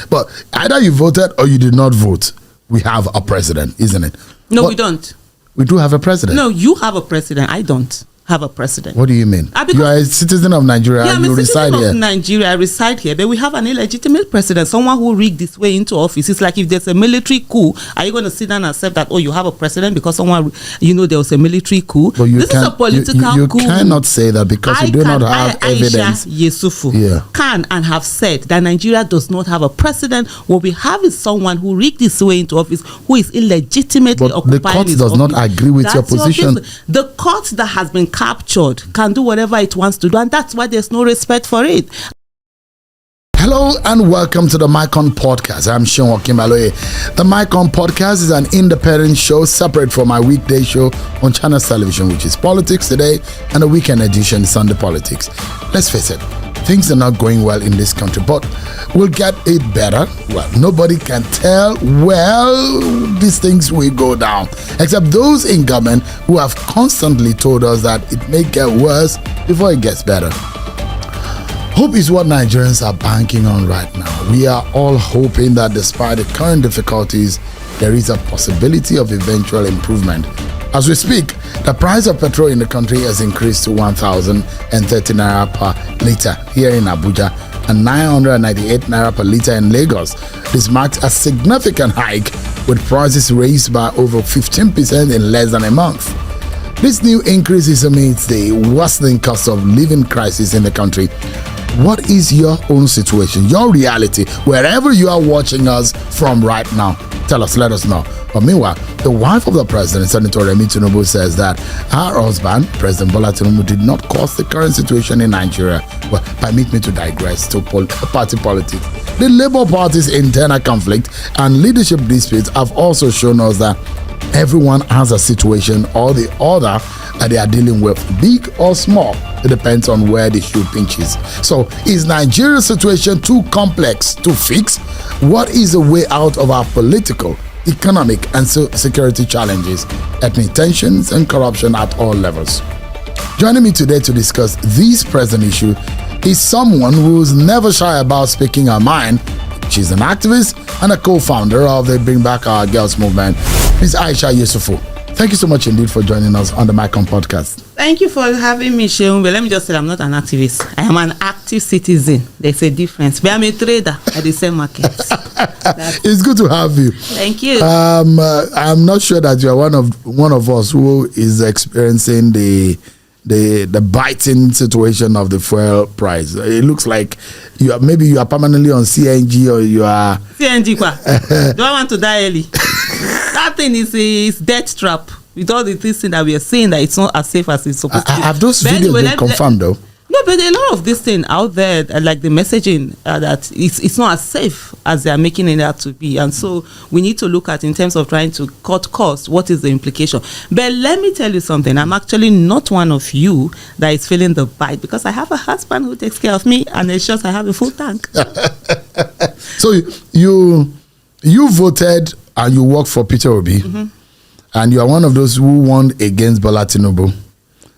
But either you voted or you did not vote. We have a president, isn't it? No, we don't. We do have a president. No, you have a president. I don't have a president. What do you mean? You are a citizen of Nigeria and you reside here. Nigeria, I reside here, but we have an illegitimate president, someone who rigged his way into office. It's like if there's a military coup, are you going to sit down and accept that, oh, you have a president because someone, there was a military coup? But this is a political coup. You cannot say that because you do not have evidence. Aisha Yesufu can and have said that Nigeria does not have a president. What we have is someone who rigged his way into office, who is illegitimately occupying the court his does office. not agree with your position. The court that has been captured can do whatever it wants to do, and that's why there's no respect for it. Hello and welcome to the Micon Podcast. I'm Sean Okimaloye. The Micon Podcast is an independent show separate from my weekday show on Channels Television, which is Politics Today, and a weekend edition, Sunday Politics. Let's face it, things are not going well in this country, but we'll get it better. Well, nobody can tell these things will go down, except those in government who have constantly told us that it may get worse before it gets better. Hope is what Nigerians are banking on right now. We are all hoping that despite the current difficulties, there is a possibility of eventual improvement. As we speak, the price of petrol in the country has increased to 1,030 naira per litre here in Abuja and 998 naira per litre in Lagos. This marks a significant hike, with prices raised by over 15% in less than a month. This new increase is amidst the worsening cost of living crisis in the country. What is your own situation, your reality, wherever you are watching us from right now? Tell us, let us know. But meanwhile, the wife of the president, Senator Tinubu, says that her husband, President Bola Tinubu, did not cause the current situation in Nigeria. Well, permit me to digress to party politics. The Labour Party's internal conflict and leadership disputes have also shown us that everyone has a situation or the other that they are dealing with, big or small. It depends on where the shoe pinches. So, is Nigeria's situation too complex to fix? What is the way out of our political, economic, and security challenges, ethnic tensions, and corruption at all levels? Joining me today to discuss this present issue is someone who's never shy about speaking her mind. She's an activist and a co-founder of the Bring Back Our Girls movement, Ms. Aisha Yesufu. Thank you so much indeed for joining us on the Micon Podcast. Thank you for having me, Seun. But let me just say I'm not an activist. I am an active citizen. There's a difference. But I'm a trader at the same market. It's good to have you. Thank you. I'm not sure that you are one of us who is experiencing the biting situation of the fuel price. It looks like you are permanently on CNG or you are CNG. Do I want to die early? That thing is death trap. With all the things that we are saying, that it's not as safe as it's supposed to be. Have those videos been confirmed though? No, but a lot of this thing out there, like the messaging that it's not as safe as they are making it out to be, and so we need to look at, in terms of trying to cut costs, what is the implication. But let me tell you something. I'm actually not one of you that is feeling the bite, because I have a husband who takes care of me, and it's just I have a full tank. So you voted and you work for Peter Obi, and you are one of those who won against Bola Tinubu.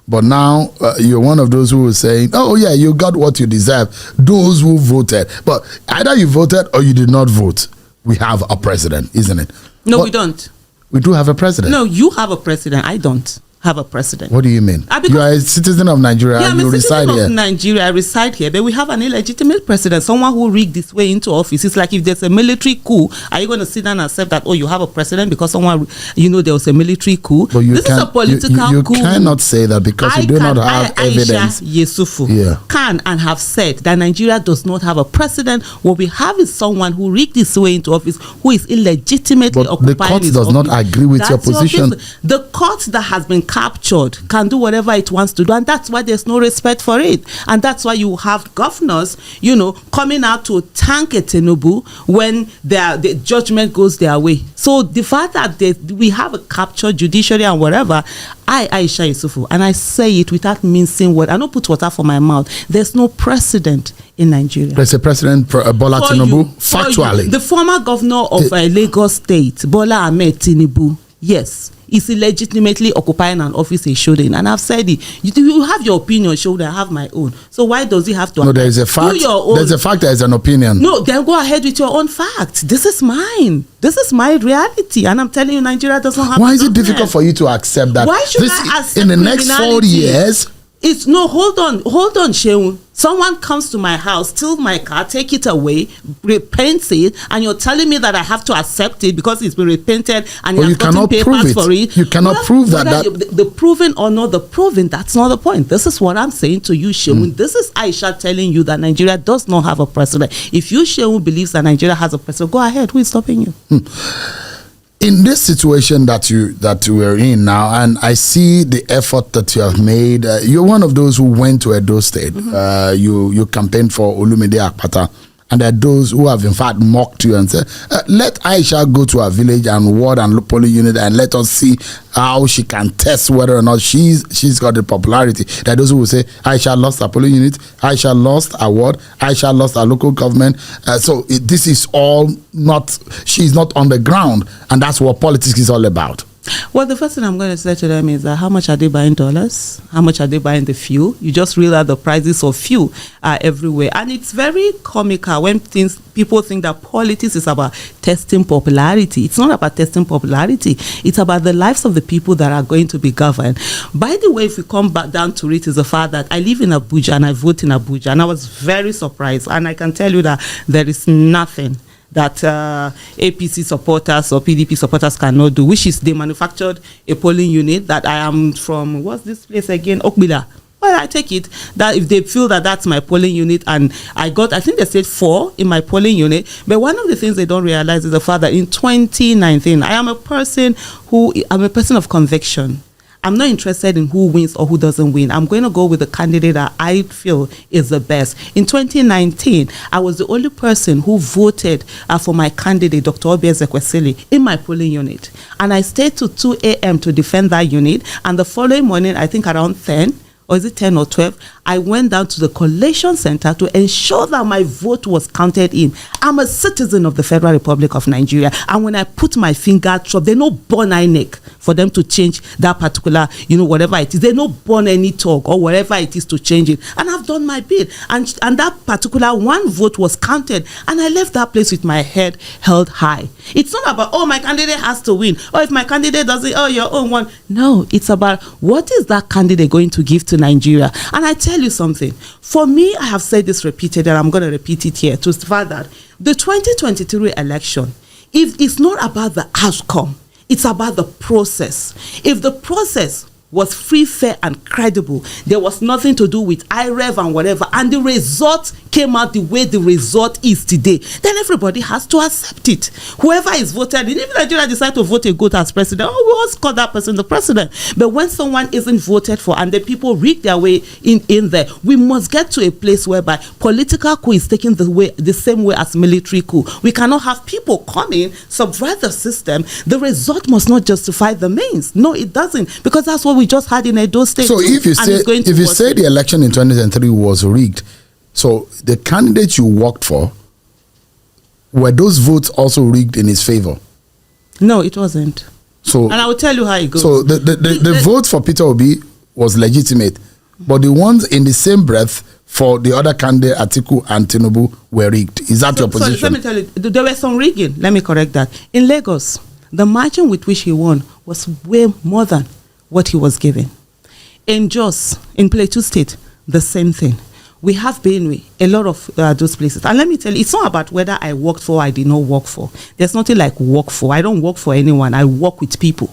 But now you're one of those who are saying, oh yeah, you got what you deserve, those who voted. But either you voted or you did not vote. We have a president, isn't it? No, we don't. We do have a president. No, you have a president. I don't have a president. What do you mean? You are a citizen of Nigeria and you reside here. Nigeria, I reside here, but we have an illegitimate president, someone who rigged his way into office. It's like if there's a military coup, are you going to sit down and accept that, oh, you have a president because someone, there was a military coup? But this is a political coup. You cannot say that because you do not have evidence. Aisha Yesufu can and have said that Nigeria does not have a president. What we have is someone who rigged his way into office, who is illegitimately occupying the court his does office. not agree with your position. The court that has been captured can do whatever it wants to do, and that's why there's no respect for it. And that's why you have governors, coming out to thank a Tinubu when the judgment goes their way. So the fact that we have a captured judiciary and whatever, Aisha Yesufu, and I say it without mincing word, I don't put water for my mouth, there's no precedent in Nigeria. There's a president, Bola Tinubu, factually. The former governor of Lagos State, Bola Ahmed Tinubu, yes, is illegitimately occupying an office he shouldn't. And I've said it. You have your opinion, should I have my own? So why does he have to? No, there is a fact. There's a fact. There is an opinion. No, then go ahead with your own fact. This is mine. This is my reality, and I'm telling you, Nigeria doesn't have. Why is it difficult for you to accept that? Why should I accept in the next 4 years? It's no, hold on, Sheun. Someone comes to my house, steals my car, take it away, repaints it, and you're telling me that I have to accept it because it's been repainted and you have gotten papers for it. You cannot prove that. The proven or not the proven, that's not the point. This is what I'm saying to you, Sheun. This is Aisha telling you that Nigeria does not have a president. If you, Sheun, believes that Nigeria has a president, go ahead. Who is stopping you? In this situation that you are in now, and I see the effort that you have made, you're one of those who went to Edo State. You campaigned for Olumide Akpata, and there are those who have in fact mocked you and said, let Aisha go to her village and ward and polling unit and let us see how she can test whether or not she's got the popularity. There are those who will say Aisha lost her polling unit, Aisha lost her ward, Aisha lost her local government. This is all not, she's not on the ground, and that's what politics is all about. Well, the first thing I'm going to say to them is that how much are they buying dollars? How much are they buying the fuel? You just realize the prices of fuel are everywhere. And it's very comical when people think that politics is about testing popularity. It's not about testing popularity. It's about the lives of the people that are going to be governed. By the way, if we come back down to it, is the fact that I live in Abuja and I vote in Abuja. And I was very surprised. And I can tell you that there is nothing that APC supporters or PDP supporters cannot do, which is they manufactured a polling unit that I am from, what's this place again? Okbila. Well, I take it that if they feel that that's my polling unit, and I think they said 4 in my polling unit, but one of the things they don't realize is the fact that in 2019, I'm a person of conviction. I'm not interested in who wins or who doesn't win. I'm going to go with the candidate that I feel is the best. In 2019, I was the only person who voted for my candidate, Dr. Obi Ezekwesili, in my polling unit. And I stayed to 2 a.m. to defend that unit. And the following morning, I think around 10, or is it 10 or 12, I went down to the collation center to ensure that my vote was counted in. I'm a citizen of the Federal Republic of Nigeria, and when I put my finger up, they no born INEC for them to change that particular, whatever it is. They no born any talk or whatever it is to change it. And I've done my bit. And that particular one vote was counted, and I left that place with my head held high. It's not about, my candidate has to win, or if my candidate doesn't, your own one. No, it's about what is that candidate going to give to Nigeria. And I tell you something, for me, I have said this repeatedly, and I'm going to repeat it here to start that the 2023 election, if it's not about the outcome, it's about the process. If the process was free, fair, and credible, there was nothing to do with IREV and whatever, and the result came out the way the result is today, then everybody has to accept it. Whoever is voted in, if Nigeria decide to vote a goat as president, we always call that person the president. But when someone isn't voted for and the people rig their way in there, we must get to a place whereby political coup is taken the same way as military coup. We cannot have people come in, subvert the system. The result must not justify the means. No, it doesn't, because that's what we just had in Edo State. So if you say the election in 2023 was rigged, so the candidates you worked for, were those votes also rigged in his favor? No, it wasn't. So, and I will tell you how it goes. So the vote for Peter Obi was legitimate, but the ones in the same breath for the other candidate, Atiku and Tinubu, were rigged. Is that your position? So let me tell you, there were some rigging. Let me correct that. In Lagos, the margin with which he won was way more than what he was given. In Jos, in Plateau State, the same thing. We have been a lot of those places. And let me tell you, it's not about whether I worked for or I did not work for. There's nothing like work for. I don't work for anyone. I work with people.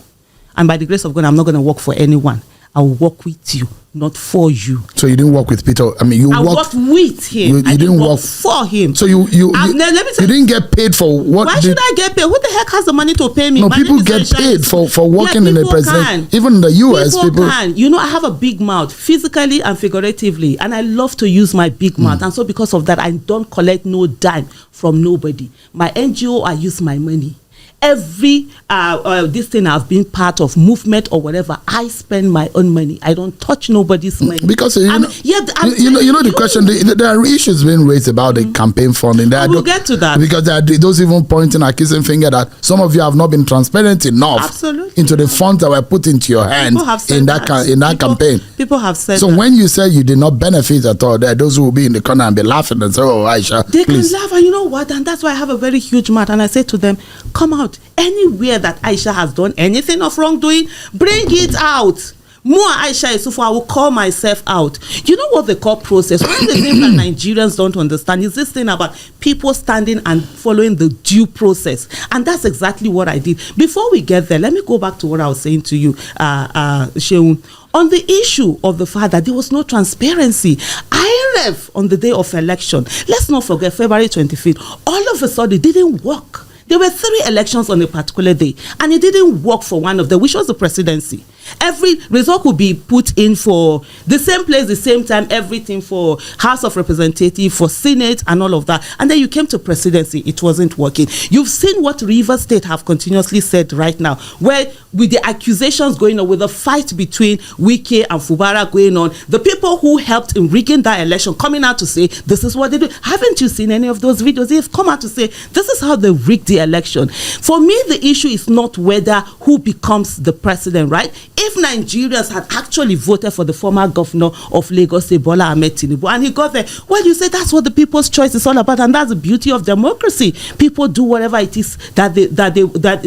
And by the grace of God, I'm not going to work for anyone. I'll work with you, not for you. So you didn't work with Peter? I mean, I worked with him. You didn't work for him. So you didn't get paid for what? Why should I get paid? Who the heck has the money to pay me? No, people get paid for working in the president. Even in the US, people can. I have a big mouth, physically and figuratively, and I love to use my big mouth. And so because of that, I don't collect no dime from nobody. My NGO, I use my money. every this thing I've been part of movement or whatever, I spend my own money. I don't touch nobody's money. Because you know the question. There are issues being raised about the campaign funding. We'll get to that, because there are those even pointing accusing finger that some of you have not been transparent enough into the funds that were put into your hands in that campaign. People have said. So when you say you did not benefit at all, there are those who will be in the corner and be laughing and say, "Oh, Aisha, they please." can laugh, and you know what? And that's why I have a very huge mouth, and I say to them, "Come out anywhere that Aisha has done anything of wrongdoing, bring it out." More Aisha Yesufu, I will call myself out. You know what they call process? One of the things that Nigerians don't understand is this thing about people standing and following the due process. And that's exactly what I did. Before we get there, let me go back to what I was saying to you, Sheun. On the issue of the fact that there was no transparency, IRF on the day of election, let's not forget February 25th, all of a sudden it didn't work. There were 3 elections on a particular day, and it didn't work for one of them, which was the presidency. Every result could be put in for the same place, the same time, everything for House of Representatives, for Senate, and all of that. And then you came to presidency, it wasn't working. You've seen what Rivers State have continuously said right now, where with the accusations going on, with the fight between Wike and Fubara going on, the people who helped in rigging that election coming out to say, this is what they do. Haven't you seen any of those videos? They've come out to say, this is how they rigged the election. For me, the issue is not whether who becomes the president, right? If Nigerians had actually voted for the former governor of Lagos, Bola Ahmed Tinubu, and he got there, well, you say that's what the people's choice is all about, and that's the beauty of democracy. People do whatever it is that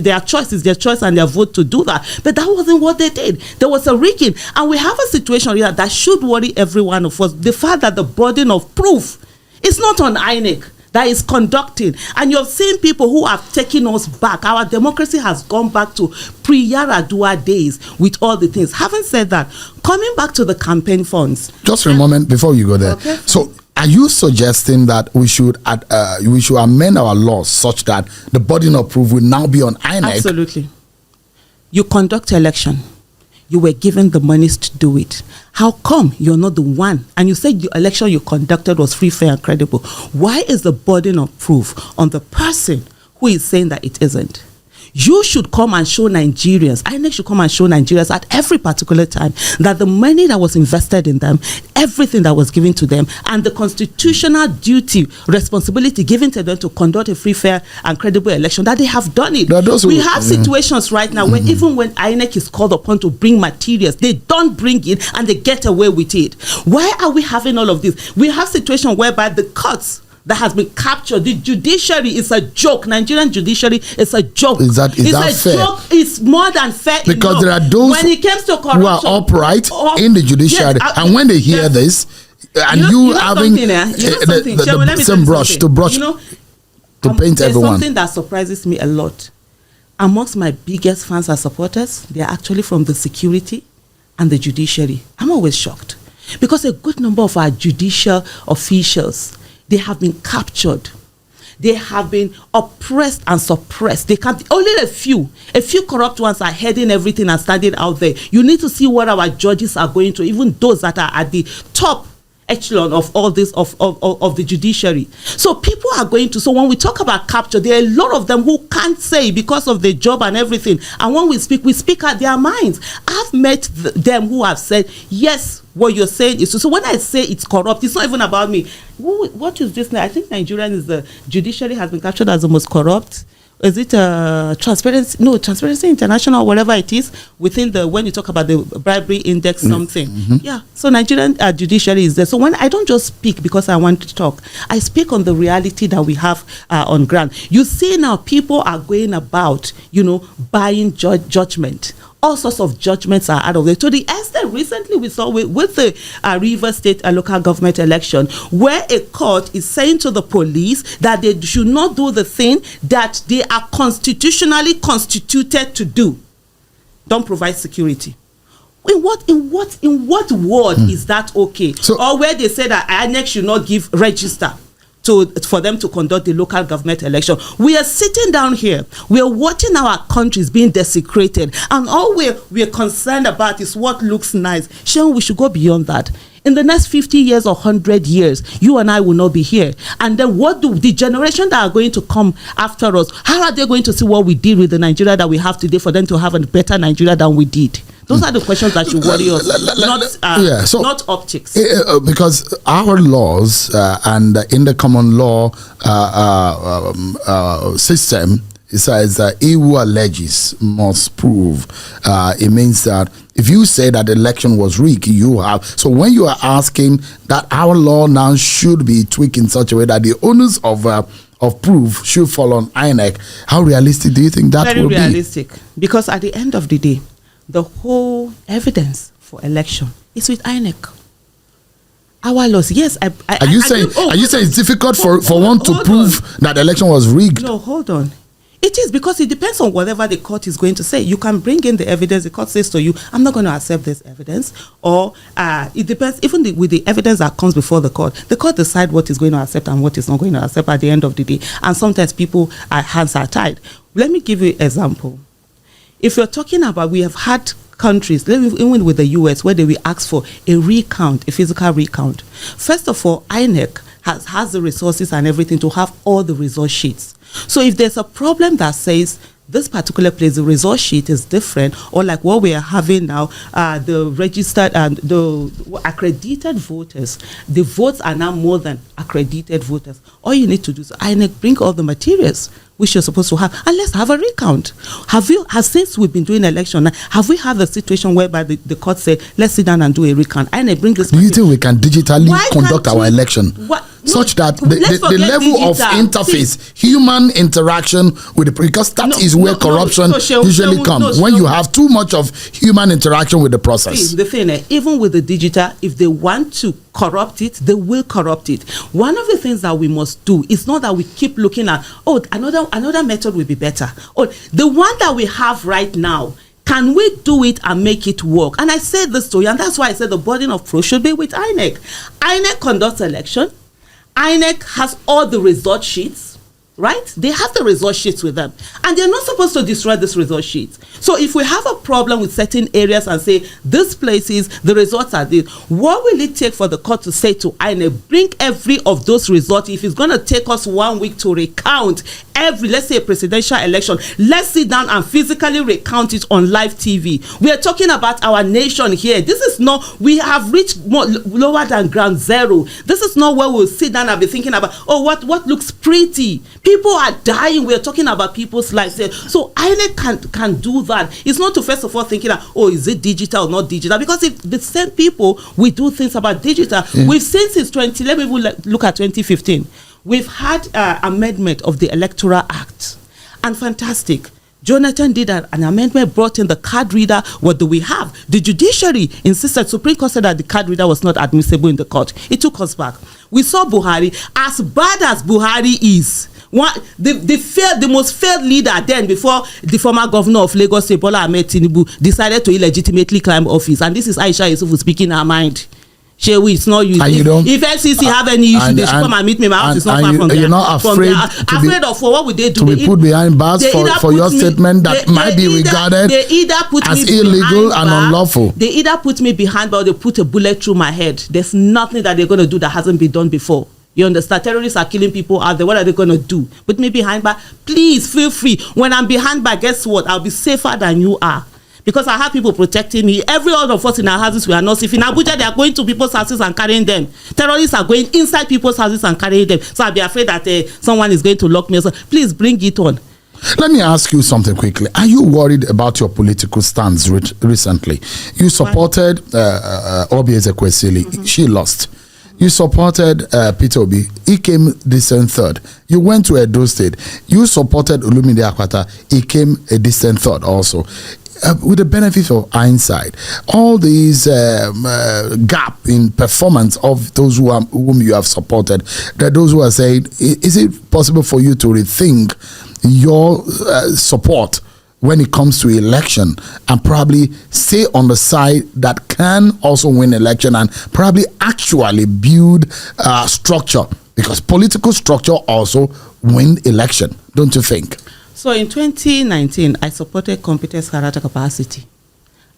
their choice is their choice, and their vote to do that. But that wasn't what they did. There was a rigging, and we have a situation here that should worry every one of us. The fact that the burden of proof is not on INEC, that is conducting, and you've seen people who have taken us back. Our democracy has gone back to pre-Yaradua days with all the things. Having said that, coming back to the campaign funds. Just for a moment before you go there. Okay. So, are you suggesting that we should amend our laws such that the burden of proof will now be on INEC? Absolutely. You conduct election. You were given the monies to do it. How come you're not the one? And you said the election you conducted was free, fair, and credible. Why is the burden of proof on the person who is saying that it isn't? You should come and show Nigerians, INEC should come and show Nigerians at every particular time that the money that was invested in them, everything that was given to them, and the constitutional duty, responsibility given to them to conduct a free, fair, and credible election, that they have done it. We have situations right now where even when INEC is called upon to bring materials, they don't bring it and they get away with it. Why are we having all of this? We have situations whereby the courts that has been captured, the judiciary is a joke. Nigerian judiciary is a joke. Is that fair? Joke. It's more than fair. Because there are those when it comes to corruption, who are upright in the judiciary, and when they hear this, and you having the same brush to paint everyone. There's something that surprises me a lot. Amongst my biggest fans and supporters, they are actually from the security and the judiciary. I'm always shocked because a good number of our judicial officials, they have been captured. They have been oppressed and suppressed. They can't. Only a few corrupt ones are heading everything and standing out there. You need to see what our judges are going through, even those that are at the top echelon of all this of the judiciary. So people are going to. So when we talk about capture, there are a lot of them who can't say because of their job and everything. And when we speak out their minds. I've met them who have said, yes, what you're saying is so when I say it's corrupt, it's not even about me. What is this now? I think Nigerian is the judiciary has been captured as the most corrupt. Is it Transparency? No, Transparency International, whatever it is, within the, when you talk about the bribery index something. Yeah, so Nigerian judiciary is there. So when I don't just speak because I want to talk, I speak on the reality that we have on ground. You see now people are going about, buying judgment. All sorts of judgments are out of there. To the extent recently we saw with the Rivers State local government election, where a court is saying to the police that they should not do the thing that they are constitutionally constituted to do. Don't provide security. In what word is that okay? Or where they say that INEC should not give register for them to conduct the local government election. We are sitting down here. We are watching our countries being desecrated, and all we're concerned about is what looks nice. Sure, we should go beyond that. In the next 50 years or 100 years, you and I will not be here. And then what do the generation that are going to come after us, how are they going to see what we did with the Nigeria that we have today for them to have a better Nigeria than we did? Those are the questions that should worry us, not optics. Because our laws and in the common law system, it says that he who alleges must prove. It means that if you say that the election was rigged, you have. So when you are asking that our law now should be tweaked in such a way that the onus of proof should fall on INEC, how realistic do you think that will be? Very realistic. Because at the end of the day, the whole evidence for election is with INEC. Our laws, yes. Are you saying it's difficult for one to prove that the election was rigged? No, hold on. It is, because it depends on whatever the court is going to say. You can bring in the evidence. The court says to you, I'm not going to accept this evidence. Or it depends, even with the evidence that comes before the court decides what is going to accept and what is not going to accept at the end of the day. And sometimes hands are tied. Let me give you an example. If you're talking about, we have had countries, even with the US, where they will ask for a recount, a physical recount. First of all, INEC has the resources and everything to have all the result sheets. So if there's a problem that says this particular place, the result sheet is different, or like what we are having now, the registered and the accredited voters, the votes are now more than accredited voters. All you need to do is INEC bring all the materials which you're supposed to have, and let's have a recount. Since we've been doing election, have we had a situation whereby the court said, let's sit down and do a recount? INEC bring this. Do you think we can digitally conduct our election? Such that the level of interface, human interaction with the, because that is where corruption usually comes, when you have too much of human interaction with the process. See, the thing, even with the digital, if they want to corrupt it, they will corrupt it. One of the things that we must do is not that we keep looking at, another method will be better. The one that we have right now, can we do it and make it work? And I said this to you, and that's why I said the burden of proof should be with INEC. INEC conducts election. INEC has all the result sheets, right? They have the result sheets with them, and they're not supposed to destroy this result sheets. So if we have a problem with certain areas and say this places, the results are this, what will it take for the court to say to INEC, bring every of those results? If it's going to take us 1 week to recount every, let's say, a presidential election, let's sit down and physically recount it on live TV. We are talking about our nation here. This is not, we have reached lower than ground zero. This is not where we'll sit down and be thinking about, what looks pretty. People are dying. We are talking about people's lives here. So INEC can do that. It's not to first of all thinking, is it digital or not digital? Because if the same people, we do things about digital. We've seen since let me look at 2015. We've had amendment of the Electoral Act, and fantastic. Jonathan did an amendment, brought in the card reader. What do we have? The judiciary insisted, Supreme Court said that the card reader was not admissible in the court. It took us back. We saw Buhari. As bad as Buhari is, the most failed leader then, before the former governor of Lagos, Bola Ahmed Tinubu, decided to illegitimately climb office. And this is Aisha Yesufu speaking her mind. It's not you. If FCC have any issue, they should come and meet me. My house is not far from there. You're not afraid of what would they do? To be put behind bars for your statement that might be regarded as illegal and unlawful. They either put me behind bars or they put a bullet through my head. There's nothing that they're going to do that hasn't been done before. You understand? Terrorists are killing people out there. What are they going to do? Put me behind bars? Please feel free. When I'm behind bars, guess what? I'll be safer than you are. Because I have people protecting me. Every one of us in our houses, we are not safe. In Abuja, they are going to people's houses and carrying them. Terrorists are going inside people's houses and carrying them. So I'll be afraid that someone is going to lock me. So please bring it on. Let me ask you something quickly. Are you worried about your political stance recently? You supported Obi Ezekwesili. She lost. You supported Peter Obi. He came distant third. You went to Edo State. You supported Olumide Akwata. He came a distant third also. With the benefit of hindsight, all these gap in performance of those whom you have supported, that those who are saying, is it possible for you to rethink your support when it comes to election and probably stay on the side that can also win election and probably actually build structure, because political structure also win election, don't you think? So in 2019, I supported competence, character, capacity.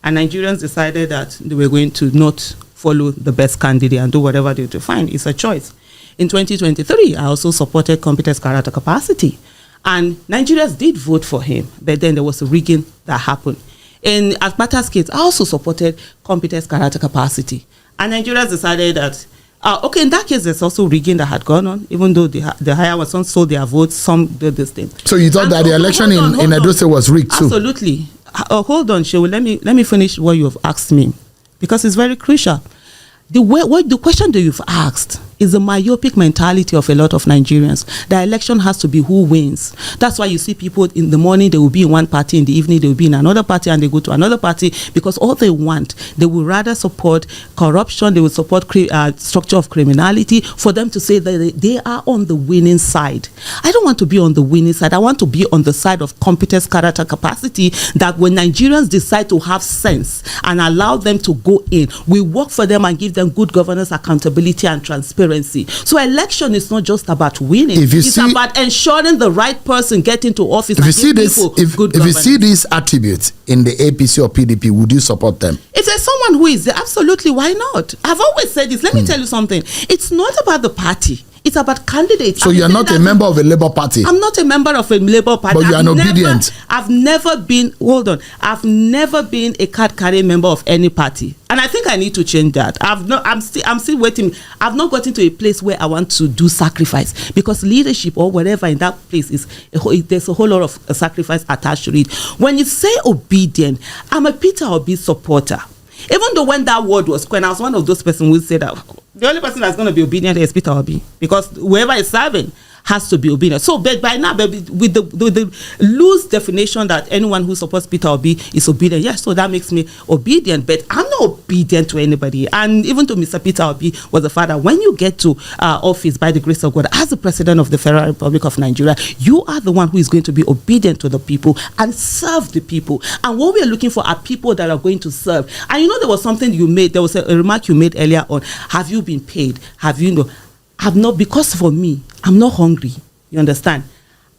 And Nigerians decided that they were going to not follow the best candidate and do whatever they find. It's a choice. In 2023, I also supported competence, character, capacity. And Nigerians did vote for him, but then there was a rigging that happened. In Akpata's case, I also supported competence, character, capacity. And Nigerians decided that, okay, in that case, there's also rigging that had gone on, even though the higher ones, some sold their votes, some did this thing. So you thought that the election in Edo State was rigged too? Absolutely. Hold on, Shehu. Let me finish what you have asked me, because it's very crucial. The question that you've asked is the myopic mentality of a lot of Nigerians. The election has to be who wins. That's why you see people in the morning, they will be in one party, in the evening they will be in another party, and they go to another party, because all they want, they will rather support corruption, they will support structure of criminality, for them to say that they are on the winning side. I don't want to be on the winning side. I want to be on the side of competence, character, capacity, that when Nigerians decide to have sense and allow them to go in, we work for them and give them good governance, accountability, and transparency. So election is not just about winning. It's about ensuring the right person get into office. If you see these attributes in the APC or PDP, would you support them? If there's someone who is there, absolutely, why not? I've always said this. Let me tell you something. It's not about the party. It's about candidates. So you're not a member of a Labour Party? I'm not a member of a Labour Party. But you are obedient. I've never been a card-carrying member of any party. And I think I need to change that. I'm still waiting. I've not gotten to a place where I want to do sacrifice, because leadership or whatever in that place there's a whole lot of sacrifice attached to it. When you say obedient, I'm a Peter Obi supporter. Even though when that word was coined, I was one of those persons who said that the only person that's going to be obedient is Peter Obi, because whoever is serving has to be obedient. So, but by now, with the loose definition that anyone who supports Peter Obi is obedient, yes, so that makes me obedient. But I'm not obedient to anybody, and even to Mr. Peter Obi was the father. When you get to office, by the grace of God, as the president of the Federal Republic of Nigeria, you are the one who is going to be obedient to the people and serve the people. And what we are looking for are people that are going to serve. And you know, there was something you made. There was a remark you made earlier on. Have you been paid? Have you I've not, because for me, I'm not hungry. You understand?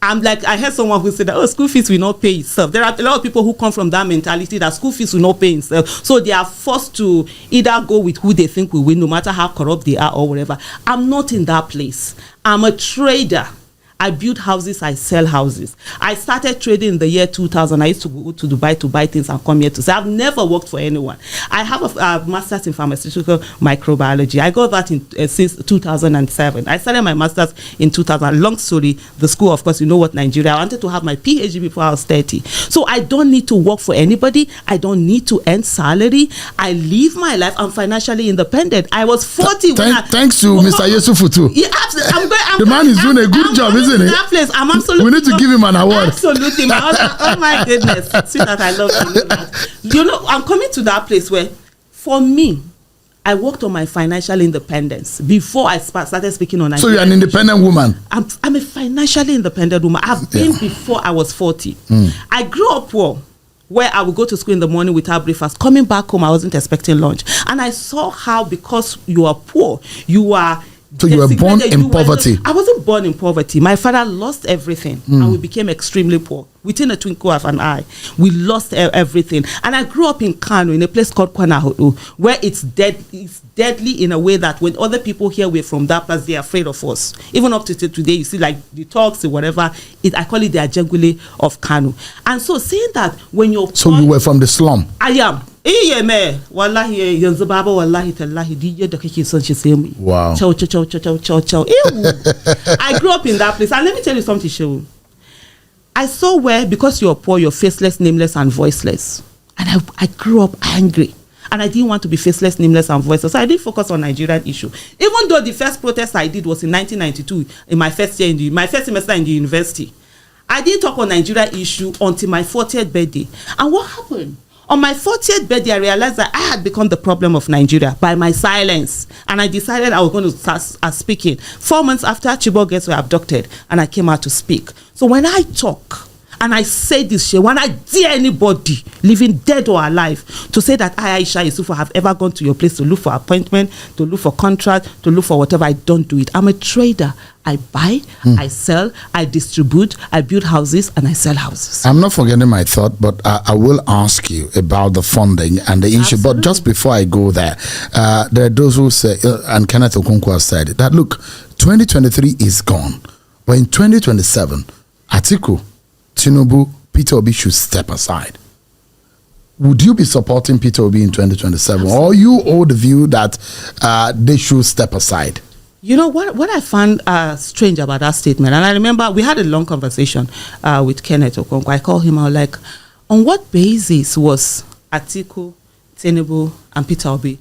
I'm like, I heard someone who said that, school fees will not pay itself. There are a lot of people who come from that mentality that school fees will not pay itself. So they are forced to either go with who they think will win, no matter how corrupt they are or whatever. I'm not in that place. I'm a trader. I build houses, I sell houses. I started trading in the year 2000. I used to go to Dubai to buy things and come here to sell. I've never worked for anyone. I have a master's in pharmaceutical microbiology. I got that since 2007. I started my master's in 2000. Long story, the school, of course, you know what, Nigeria. I wanted to have my PhD before I was 30. So I don't need to work for anybody. I don't need to earn salary. I live my life. I'm financially independent. I was 40. Thanks to Mr. Yesufu too. Yeah, absolutely. The man is doing a good job, isn't it? That place, I'm absolutely. We need to give him an award. Absolutely. Oh my goodness. Sweetheart, I love you. You know, I'm coming to that place where, for me, I worked on my financial independence before I started speaking on. So you're an independent woman? I'm a financially independent woman. I've been before I was 40. I grew up poor, where I would go to school in the morning without breakfast. Coming back home, I wasn't expecting lunch. And I saw how, because you are poor, you are... So you were born in poverty? I wasn't born in poverty. My father lost everything, and we became extremely poor. Within a twinkle of an eye, we lost everything. And I grew up in Kano, in a place called Kwanahodo, where it's deadly in a way that when other people hear we're from that place, they're afraid of us. Even up to today, you see, like the talks or whatever, I call it the Ajengule of Kano. And so saying that when you're... So you were from the slum? I am. Wallahi, wallahi tallahi. Wow. Chow. I grew up in that place. And let me tell you something, Shehu. I saw where, because you're poor, you're faceless, nameless, and voiceless. And I grew up angry. And I didn't want to be faceless, nameless, and voiceless. So I didn't focus on Nigerian issue. Even though the first protest I did was in 1992, in my first year, my first semester in the university. I didn't talk on Nigerian issue until my 40th birthday. And what happened? On my 40th birthday, I realized that I had become the problem of Nigeria by my silence. And I decided I was going to start speaking. 4 months after, Chibok girls were abducted, and I came out to speak. So when I talk, And I say this, when I dare anybody, living dead or alive, to say that I, Aisha Yesufu, have ever gone to your place to look for appointment, to look for contract, to look for whatever, I don't do it. I'm a trader. I buy, I sell, I distribute, I build houses, and I sell houses. I'm not forgetting my thought, but I will ask you about the funding and the issue. Absolutely. But just before I go there, there are those who say, and Kenneth Okonkwo said that, look, 2023 is gone, but in 2027, Atiku, Tinubu, Peter Obi should step aside. Would you be supporting Peter Obi in 2027? Absolutely. Or you hold the view that they should step aside? You know, what I found strange about that statement, and I remember we had a long conversation with Kenneth Okonkwo. I called him out, like, on what basis was Atiku, Tinubu, and Peter Obi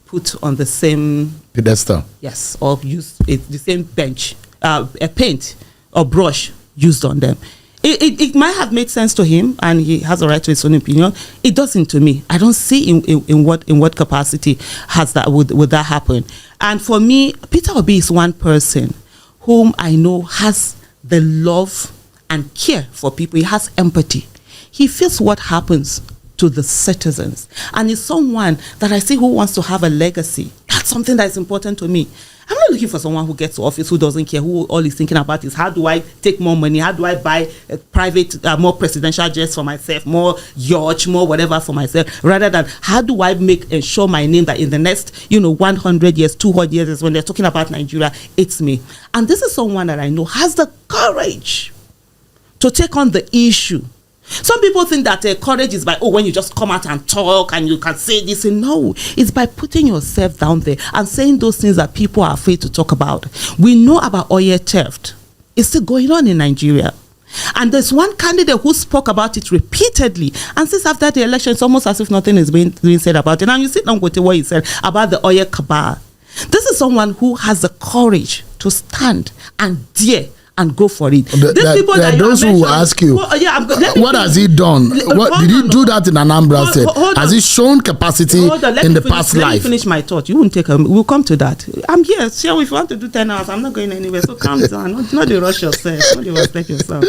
put on the same pedestal? Yes, or use the same bench, a paint or brush used on them. It might have made sense to him, and he has a right to his own opinion. It doesn't to me. I don't see in what capacity has that would that happen. And for me, Peter Obi is one person whom I know has the love and care for people. He has empathy. He feels what happens to the citizens, and is someone that I see who wants to have a legacy. That's something that is important to me. I'm not looking for someone who gets to office who doesn't care, who all he's thinking about is how do I take more money, how do I buy a private, more presidential jets for myself, more yachts, more whatever for myself, rather than how do I ensure my name that in the next 100 years, 200 years, when they're talking about Nigeria, it's me. And this is someone that I know has the courage to take on the issue. Some people think that courage is by, when you just come out and talk and you can say this. And no, it's by putting yourself down there and saying those things that people are afraid to talk about. We know about oil theft. It's still going on in Nigeria. And there's one candidate who spoke about it repeatedly. And since after the election, it's almost as if nothing is being said about it. Now you sit down with what he said about the oil cabal. This is someone who has the courage to stand and dare and go for it. There are those who ask you, what has he done? What did he do that in Anambra State? Has he shown capacity in the past life? Let me finish my thought. You won't take we'll come to that. I'm here. Sure, if you want to do 10 hours, I'm not going anywhere. So calm down. Not the rush yourself. Not the respect yourself.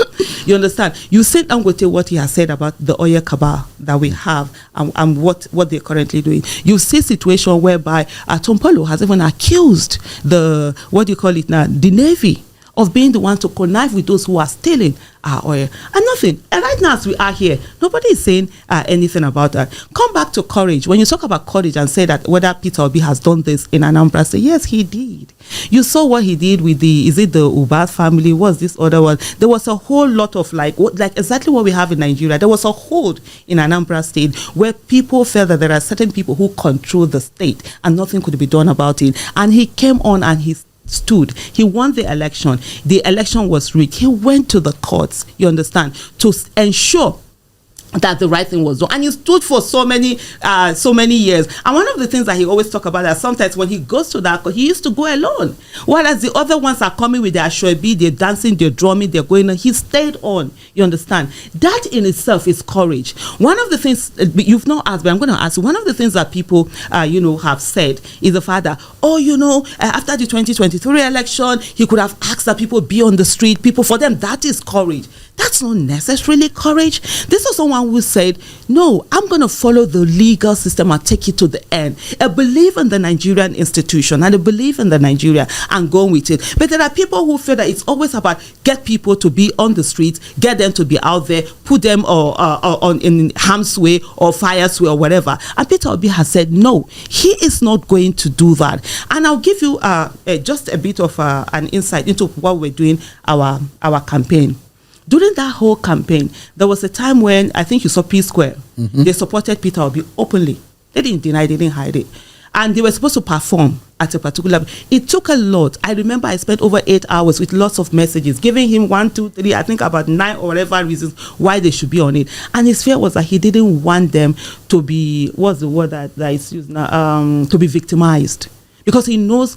You understand? You said Dangote what he has said about the oil cabal that we have and what they're currently doing. You see situation whereby Tompolo has even accused the Navy of being the one to connive with those who are stealing our oil. And nothing. And right now as we are here, nobody is saying anything about that. Come back to courage. When you talk about courage and say that whether Peter Obi has done this in Anambra, say yes, he did. You saw what he did with the Ubas family? What's this other one? There was a whole lot of like exactly what we have in Nigeria. There was a hold in Anambra State where people felt that there are certain people who control the state and nothing could be done about it. And he came on and he stood. He won the election. The election was rigged. He went to the courts, you understand, to ensure that the right thing was done, and he stood for so many years. And one of the things that he always talk about is sometimes when he goes to that court, he used to go alone, whereas the other ones are coming with their shoebi, they're dancing, they're drumming, they're going on. He stayed on. You understand? That in itself is courage. One of the things you've not asked, but I'm going to ask you. One of the things that people have said is the fact that after the 2023 election, he could have asked that people be on the street. People, for them, that is courage. That's not necessarily courage. This is someone who said, no, I'm going to follow the legal system and take it to the end. I believe in the Nigerian institution and I believe in the Nigeria and go with it. But there are people who feel that it's always about get people to be on the streets, get them to be out there, put them in harm's way or fire's way or whatever. And Peter Obi has said, no, he is not going to do that. And I'll give you just a bit of an insight into what we're doing our campaign. During that whole campaign, there was a time when I think you saw P Square. Mm-hmm. They supported Peter Obi openly. They didn't deny, they didn't hide it. And they were supposed to perform at a particular. It took a lot. I remember I spent over 8 hours with lots of messages, giving him 1, 2, 3, I think about 9 or whatever reasons why they should be on it. And his fear was that he didn't want them to be, what's the word that is used now, to be victimized. Because he knows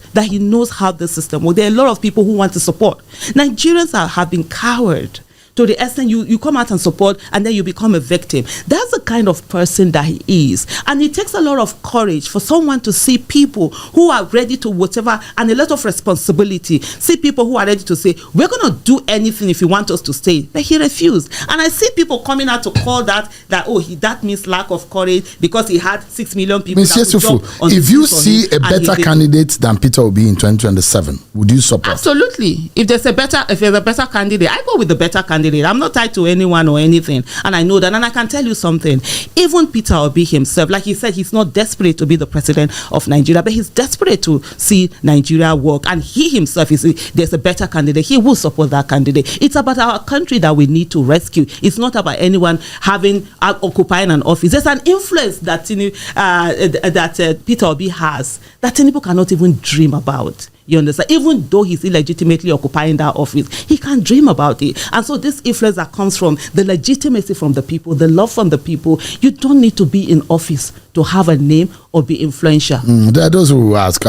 how the system works. There are a lot of people who want to support. Nigerians have been coward to the extent you come out and support, and then you become a victim. That's the kind of person that he is. And it takes a lot of courage for someone to see people who are ready to whatever, and a lot of responsibility. See people who are ready to say, we're going to do anything if you want us to stay. But he refused. And I see people coming out to call that means lack of courage because he had 6 million people. Ms. Yesufu, if you see a better candidate than Peter Obi in 2027, would you support? Absolutely. If there's a better candidate, I go with the better candidate. I'm not tied to anyone or anything. And I know that. And I can tell you something. Even Peter Obi himself, like he said, he's not desperate to be the president of Nigeria, but he's desperate to see Nigeria work. And he himself there's a better candidate. He will support that candidate. It's about our country that we need to rescue. It's not about anyone occupying an office. There's an influence that Peter Obi has that Tinubu cannot even dream about. You understand? Even though he's illegitimately occupying that office, he can't dream about it. And so this influence that comes from the legitimacy from the people, the love from the people, you don't need to be in office to have a name or be influential. There are those who ask,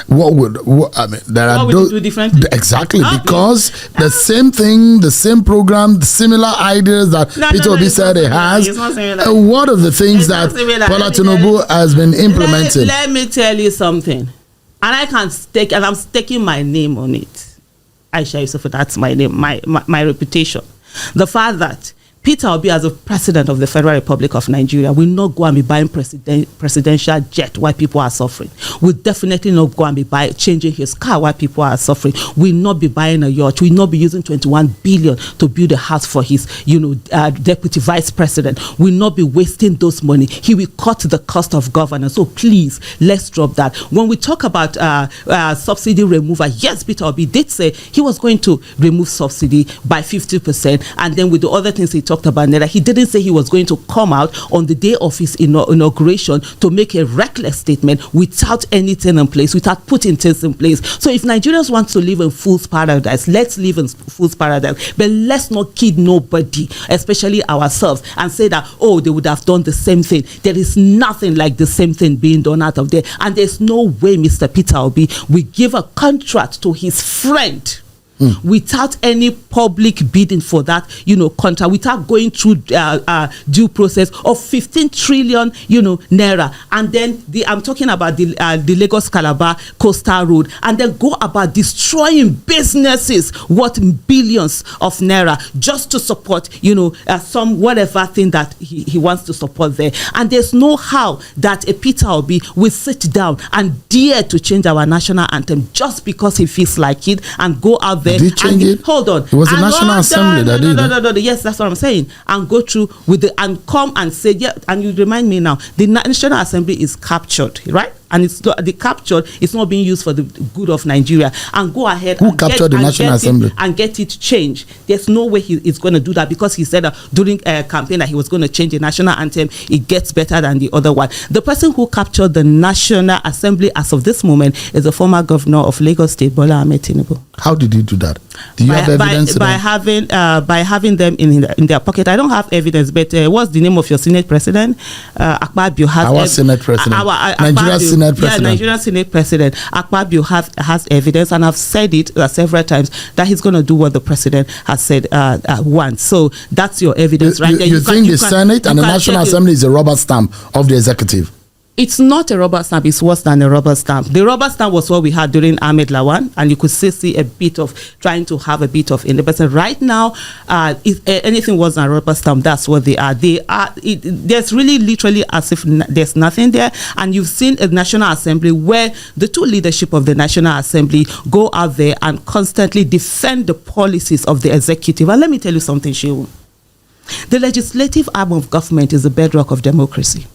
what would you do differently? Exactly, because the same thing, the same program, the similar ideas that Peter Obi said he has. What are the things that Bola Tinubu has been implementing? Let me tell you something. And I'm staking my name on it. Aisha Yesufu, that's my name, my reputation. The fact that Peter Obi, as a president of the Federal Republic of Nigeria, will not go and be buying presidential jet while people are suffering. Will definitely not go and be changing his car while people are suffering. Will not be buying a yacht. Will not be using 21 billion to build a house for his, deputy vice president. Will not be wasting those money. He will cut the cost of governance. So please, let's drop that. When we talk about subsidy removal, yes, Peter Obi did say he was going to remove subsidy by 50%, and then with the other things he talked about, he didn't say he was going to come out on the day of his inauguration to make a reckless statement without anything in place, without putting things in place. So if Nigerians want to live in fool's paradise, let's live in fool's paradise, but let's not kid nobody, especially ourselves, and say that, they would have done the same thing. There is nothing like the same thing being done out of there, and there's no way Mr. Peter Obi will give a contract to his friend without any public bidding for that, contract, without going through due process of 15 trillion, naira. And then I'm talking about the Lagos Calabar Coastal Road, and then go about destroying businesses worth billions of naira just to support, some whatever thing that he wants to support there. And there's no how that a Peter Obi will sit down and dare to change our national anthem just because he feels like it and go out there. Did he change it? Hold on. It was the National Assembly that did it. No. Yes, that's what I'm saying. And go through and come and say, yeah, and you remind me now, the National Assembly is captured, right? And the captured is not being used for the good of Nigeria. And go ahead captured the National Assembly and get it changed. There's no way he is going to do that, because he said during a campaign that he was going to change the national anthem. It gets better than the other one. The person who captured the National Assembly as of this moment is the former governor of Lagos State, Bola Tinubu. How did he do that? Do you have evidence? By having them in their pocket. I don't have evidence, but what's the name of your Senate president? Akpabio has our Senate president. Nigeria's Senate president. Yeah, Nigerian Senate president Akpabio has evidence, and I've said it several times that he's going to do what the president has said once. So that's your evidence, right there. You think the Senate and the National Assembly is a rubber stamp of the executive? It's not a rubber stamp. It's worse than a rubber stamp. The rubber stamp was what we had during Ahmed Lawan, and you could still see a bit of trying to have a bit of independence. Right now, if anything was a rubber stamp, that's what they are. There's really literally as if there's nothing there. And you've seen a National Assembly where the two leadership of the National Assembly go out there and constantly defend the policies of the executive. And let me tell you something, Shehu. The legislative arm of government is the bedrock of democracy.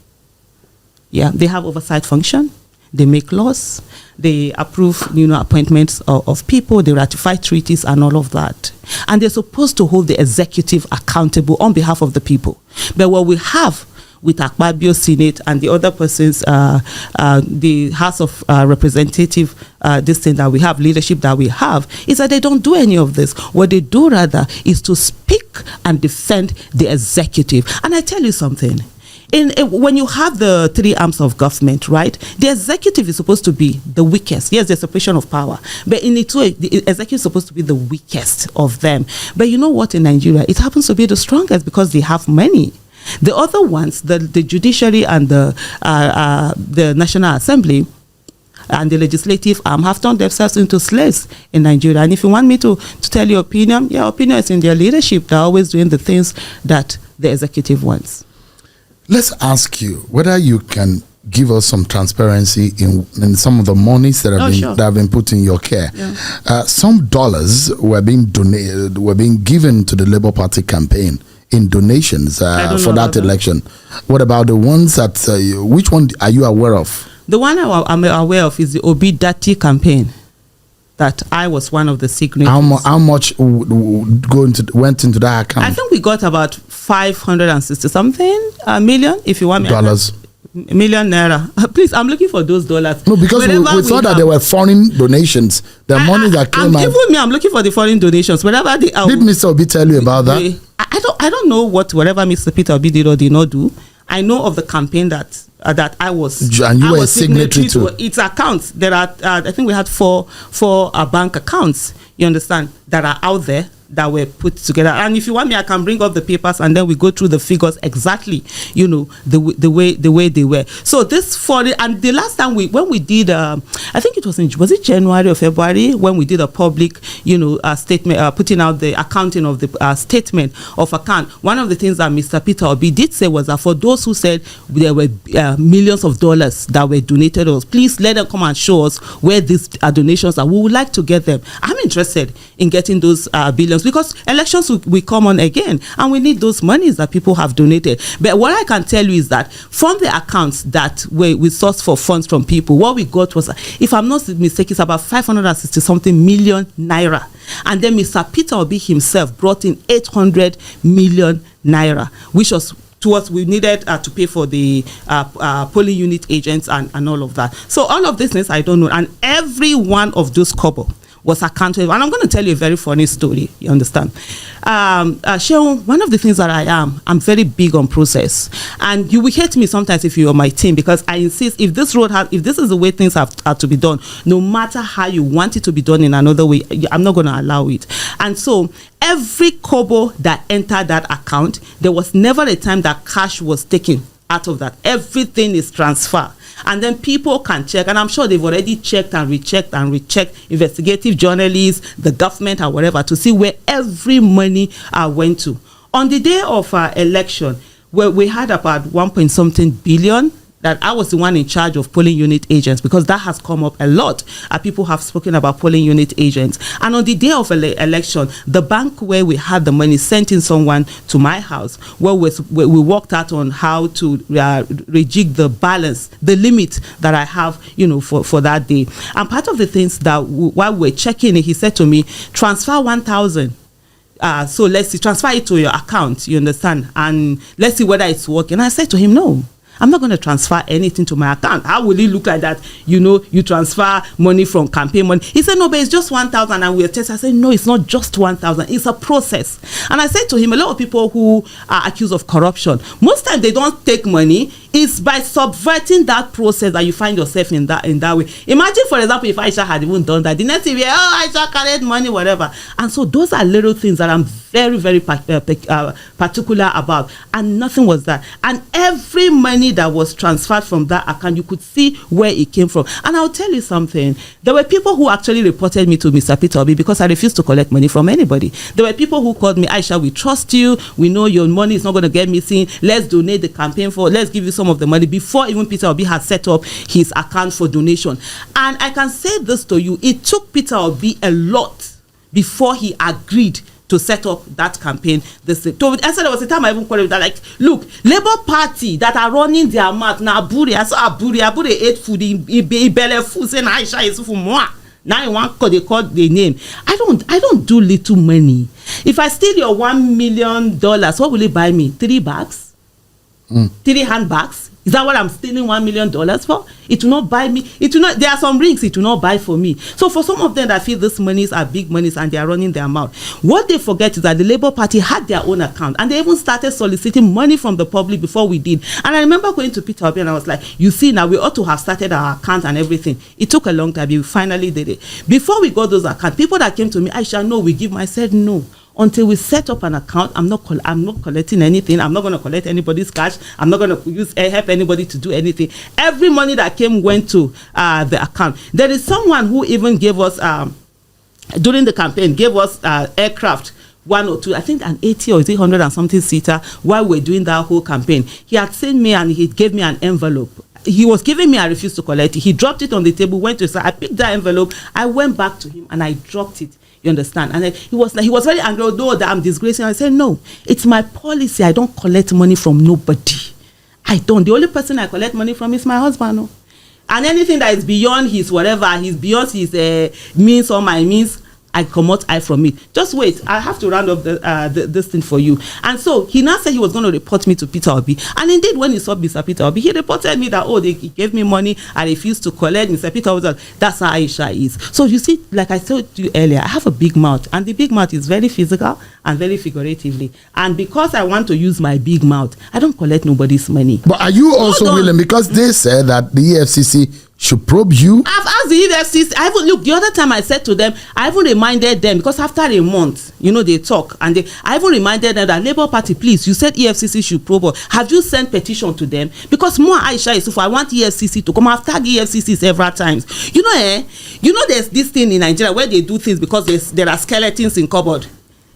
Yeah, they have oversight function. They make laws. They approve, appointments of people. They ratify treaties and all of that. And they're supposed to hold the executive accountable on behalf of the people. But what we have with Akpabio Senate and the other persons, the House of Representative, this thing that we have, leadership that we have, is that they don't do any of this. What they do rather is to speak and defend the executive. And I tell you something. when you have the three arms of government, right, the executive is supposed to be the weakest. Yes, there's separation of power, but in its way, the executive is supposed to be the weakest of them. But you know what, in Nigeria, it happens to be the strongest because they have money. The other ones, the judiciary and the National Assembly and the legislative arm have turned themselves into slaves in Nigeria. And if you want me to tell your opinion is in their leadership. They're always doing the things that the executive wants. Let's ask you whether you can give us some transparency in some of the monies that have been put in your care. Yeah. Some dollars were being donated, were being given to the Labour Party campaign in donations for that election. What about the ones that, which one are you aware of? The one I'm aware of is the Obi Dati campaign that I was one of the signatories. How much went into that account? I think we got about 560 something million, if you want me. Dollars. Million naira. Please, I'm looking for those dollars. No, because we thought that there were foreign donations. The money that came out. Even me, I'm looking for the foreign donations. Wherever they are. Did Mr. Obi tell you about that? I don't know whatever Mr. Peter Obi did or did not do. I know of the campaign that I was. And you were a signatory to its accounts. There are, I think we had four bank accounts. You understand, that are out there that were put together. And if you want me, I can bring up the papers and then we go through the figures exactly, the way they were. So this and the last time when we did, I think it was it January or February when we did a public, statement, putting out the accounting of the statement of account. One of the things that Mr. Peter Obi did say was that for those who said there were millions of dollars that were donated to us, please let them come and show us where these donations are. We would like to get them. I'm interested in getting those billions, because elections will come on again and we need those monies that people have donated. But what I can tell you is that from the accounts that we sourced for funds from people, what we got was, if I'm not mistaken, it's about 560 something million naira. And then Mr. Peter Obi himself brought in 800 million naira, which was towards we needed to pay for the polling unit agents and all of that. So all of this things I don't know, and every one of those kobo was accounted. And I'm going to tell you a very funny story. You understand? Sheon, one of the things that I'm very big on process, and you will hate me sometimes if you're on my team, because I insist if this is the way things have to be done, no matter how you want it to be done in another way, I'm not going to allow it. And so every kobo that entered that account, there was never a time that cash was taken out of that. Everything is transferred. And then people can check, and I'm sure they've already checked and rechecked, investigative journalists, the government, or whatever, to see where every money went to. On the day of election, where we had about 1.something billion, that I was the one in charge of polling unit agents, because that has come up a lot. People have spoken about polling unit agents. And on the day of election, the bank where we had the money sent in someone to my house, where we worked out on how to rejig the balance, the limit that I have, for that day. And part of the things that while we're checking it, he said to me, transfer 1,000. So let's see, transfer it to your account, you understand? And let's see whether it's working. I said to him, no, I'm not going to transfer anything to my account. How will it look like that? You transfer money from campaign money. He said, no, but it's just 1,000. And we're testing. I said, no, it's not just 1,000. It's a process. And I said to him, a lot of people who are accused of corruption, most times they don't take money. It's by subverting that process that you find yourself in that way. Imagine, for example, if Aisha had even done that. The next thing, Aisha carried money, whatever. And so those are little things that I'm very, very particular about. And nothing was that. And every money that was transferred from that account, you could see where it came from. And I'll tell you something. There were people who actually reported me to Mr. Peter Obi because I refused to collect money from anybody. There were people who called me, Aisha, we trust you. We know your money is not going to get missing. Let's donate the campaign let's give you some of the money, before even Peter Obi had set up his account for donation. And I can say this to you, it took Peter Obi a lot before he agreed to set up that campaign. I said there was a time I even called him that, like, look, Labour Party that are running their mouth now, Aburi, I saw Aburi ate food, he belly food, saying Aisha Yesufu moi. Now you want they call the name. I don't do little money. If I steal your $1 million, what will it buy me? 3 bags? 3 handbags? Is that what I'm stealing $1 million for? It will not buy me. It will not. There are some rings it will not buy for me. So for some of them that feel these monies are big monies and they are running their mouth, what they forget is that the Labour Party had their own account and they even started soliciting money from the public before we did. And I remember going to Peter Obi and I was like, you see, now we ought to have started our account and everything. It took a long time. We finally did it. Before we got those accounts, people that came to me, Aisha, no, we give. I said no. Until we set up an account, I'm not collecting anything. I'm not going to collect anybody's cash. I'm not going to help anybody to do anything. Every money that came went to the account. There is someone who even gave us during the campaign aircraft. 1 or 2, I think an 80 or 100 and something seater while we're doing that whole campaign. He had sent me and he gave me an envelope. He was giving me, I refused to collect it. He dropped it on the table, went to his side. I picked that envelope. I went back to him and I dropped it. You understand? And then he was very angry, no, that I'm disgracing. I said, no, it's my policy. I don't collect money from nobody. I don't. The only person I collect money from is my husband. No? And anything that is beyond his whatever, beyond his means or my means, I commot eye from it. Just wait. I have to round up this thing for you. And so he now said he was going to report me to Peter Obi. And indeed, when he saw Mr. Peter Obi, he reported me that, he gave me money. I refused to collect. Mr. Peter Obi, that's how Aisha is. So you see, like I told you earlier, I have a big mouth. And the big mouth is very physical and very figuratively. And because I want to use my big mouth, I don't collect nobody's money. But are you also willing, because they said that the EFCC should probe you? I've asked the EFCC. Look, the other time I said to them, I even reminded them, because after a month, they talk, and I even reminded them that Labour Party, please, you said EFCC should probe us. Have you sent petition to them? Because more Aisha Yesufu, I want EFCC to come. I've tagged EFCC several times. There's this thing in Nigeria where they do things because there are skeletons in cupboard.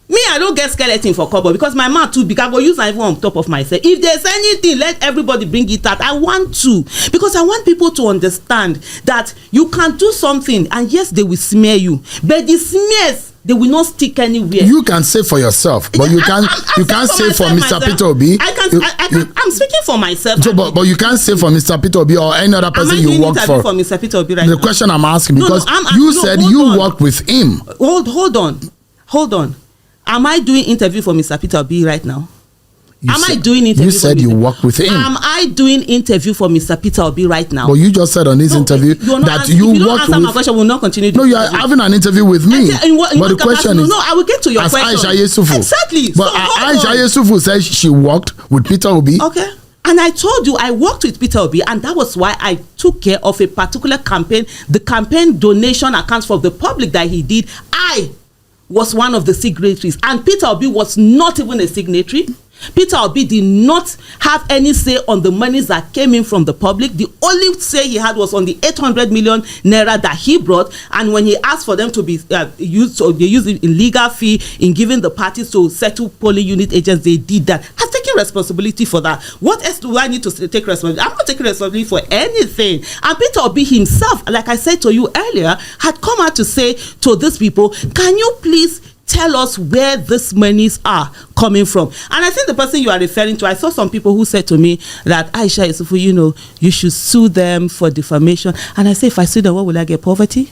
Me, I don't get skeleton for cupboard because my mouth too big. I go use my phone on top of myself. If there's anything, let everybody bring it out. I want to, because I want people to understand that you can do something and yes, they will smear you, but the smears, they will not stick anywhere. You can say for yourself, but you can't say for Mr. Peter Obi. I'm speaking for myself. So, but you can't say for Mr. Peter Obi or any other person you work for. For Mr. Peter Obi right the now? Question I'm asking, because you said you work with him. Hold on. Am I doing interview for Mr. Peter Obi right now? I doing interview? You said you work with him. Am I doing interview for Mr. Peter Obi right now? But you just said on this interview that you work with. My question, will not continue. No, you are having an interview with me. But the question is, I will get to your question. Aisha Yesufu. Exactly. But Aisha Yesufu says she worked with Peter Obi. Okay. And I told you I worked with Peter Obi, and that was why I took care of a particular campaign, the campaign donation accounts for the public that he did. I was one of the signatories, and Peter Obi was not even a signatory. Peter Obi did not have any say on the monies that came in from the public. The only say he had was on the 800 million naira that he brought, and when he asked for them to be used, so they used it in legal fee in giving the parties to settle polling unit agents, they did that. I've taken responsibility for that. What else do I need to take responsibility? I'm not taking responsibility for anything. And Peter Obi himself, like I said to you earlier, had come out to say to these people, can you please tell us where these monies are coming from? And I think the person you are referring to, I saw some people who said to me that Aisha Yesufu, you should sue them for defamation. And I say, if I sue them, what will I get? Poverty?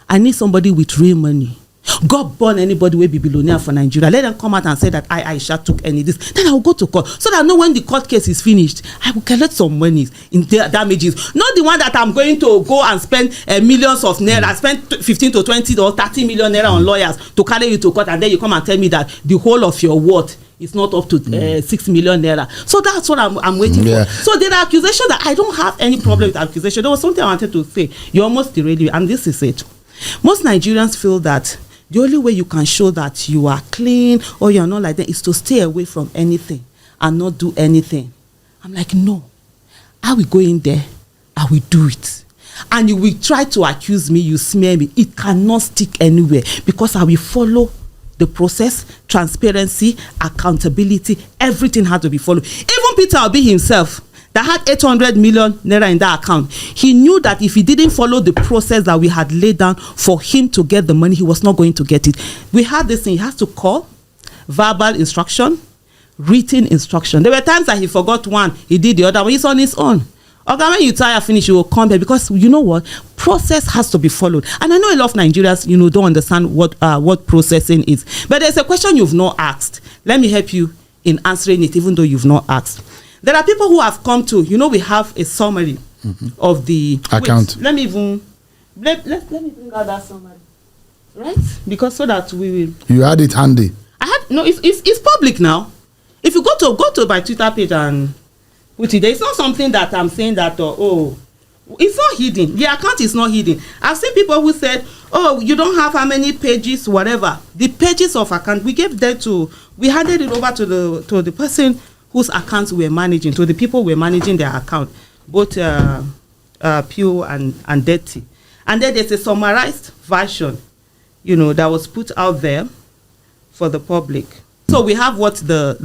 I need somebody with real money. God born anybody will be billionaire for Nigeria. Let them come out and say that Aisha took any this. Then I will go to court, so that I know when the court case is finished, I will collect some money in damages. Not the one that I'm going to go and spend millions of naira, spend 15 to 20 or 30 million naira on lawyers to carry you to court, and then you come and tell me that the whole of your worth is not up to 6 million naira. So that's what I'm waiting for. So there are accusations that I don't have any problem with accusation. There was something I wanted to say. You almost derailed me, and this is it. Most Nigerians feel that the only way you can show that you are clean or you're not like that is to stay away from anything and not do anything. I'm like, no. I will go in there, I will do it. And you will try to accuse me, you smear me. It cannot stick anywhere, because I will follow the process, transparency, accountability. Everything had to be followed. Even Peter Obi himself, that had 800 million naira in that account, he knew that if he didn't follow the process that we had laid down for him to get the money, he was not going to get it. We had this thing, he has to call, verbal instruction, written instruction. There were times that he forgot one, he did the other one, he's on his own. Okay, when you tire finish, you will come back, because you know what? Process has to be followed. And I know a lot of Nigerians, don't understand what processing is. But there's a question you've not asked. Let me help you in answering it, even though you've not asked. There are people who have come to, we have a summary of the account. Wait, let me bring out that summary, right? Because so that we will. You had it handy. It's public now. If you go to my Twitter page and put it there, it's not something that I'm saying that it's not hidden. The account is not hidden. I've seen people who said, "Oh, you don't have how many pages, whatever." The pages of account we handed it over to the person whose accounts we're managing, to the people we're managing their account, both pure and dirty. And then there's a summarized version, that was put out there for the public. So we have what the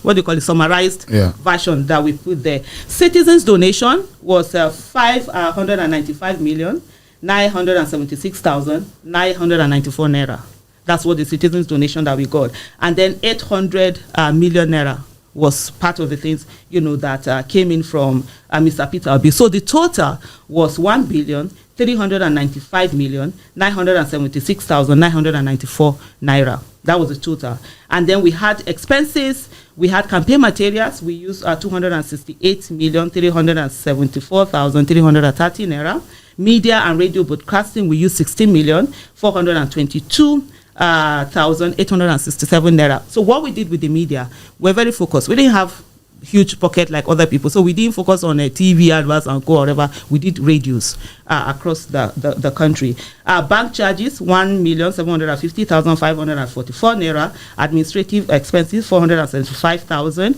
what do you call it, summarized version that we put there. Citizens' donation was 595,976,994 naira. That's what the citizens' donation that we got. And then 800 million naira was part of the things, that came in from Mr. Peter Obi. So the total was 1,395,976,994 naira. That was the total. And then we had expenses. We had campaign materials. We used 268,374,330 naira. Media and radio broadcasting, we used 16,422,867 naira. So what we did with the media, we're very focused. We didn't have huge pocket like other people, so we didn't focus on a TV adverts and whatever. We did radios across the country. Bank charges 1,750,544 naira. Administrative expenses 475,000.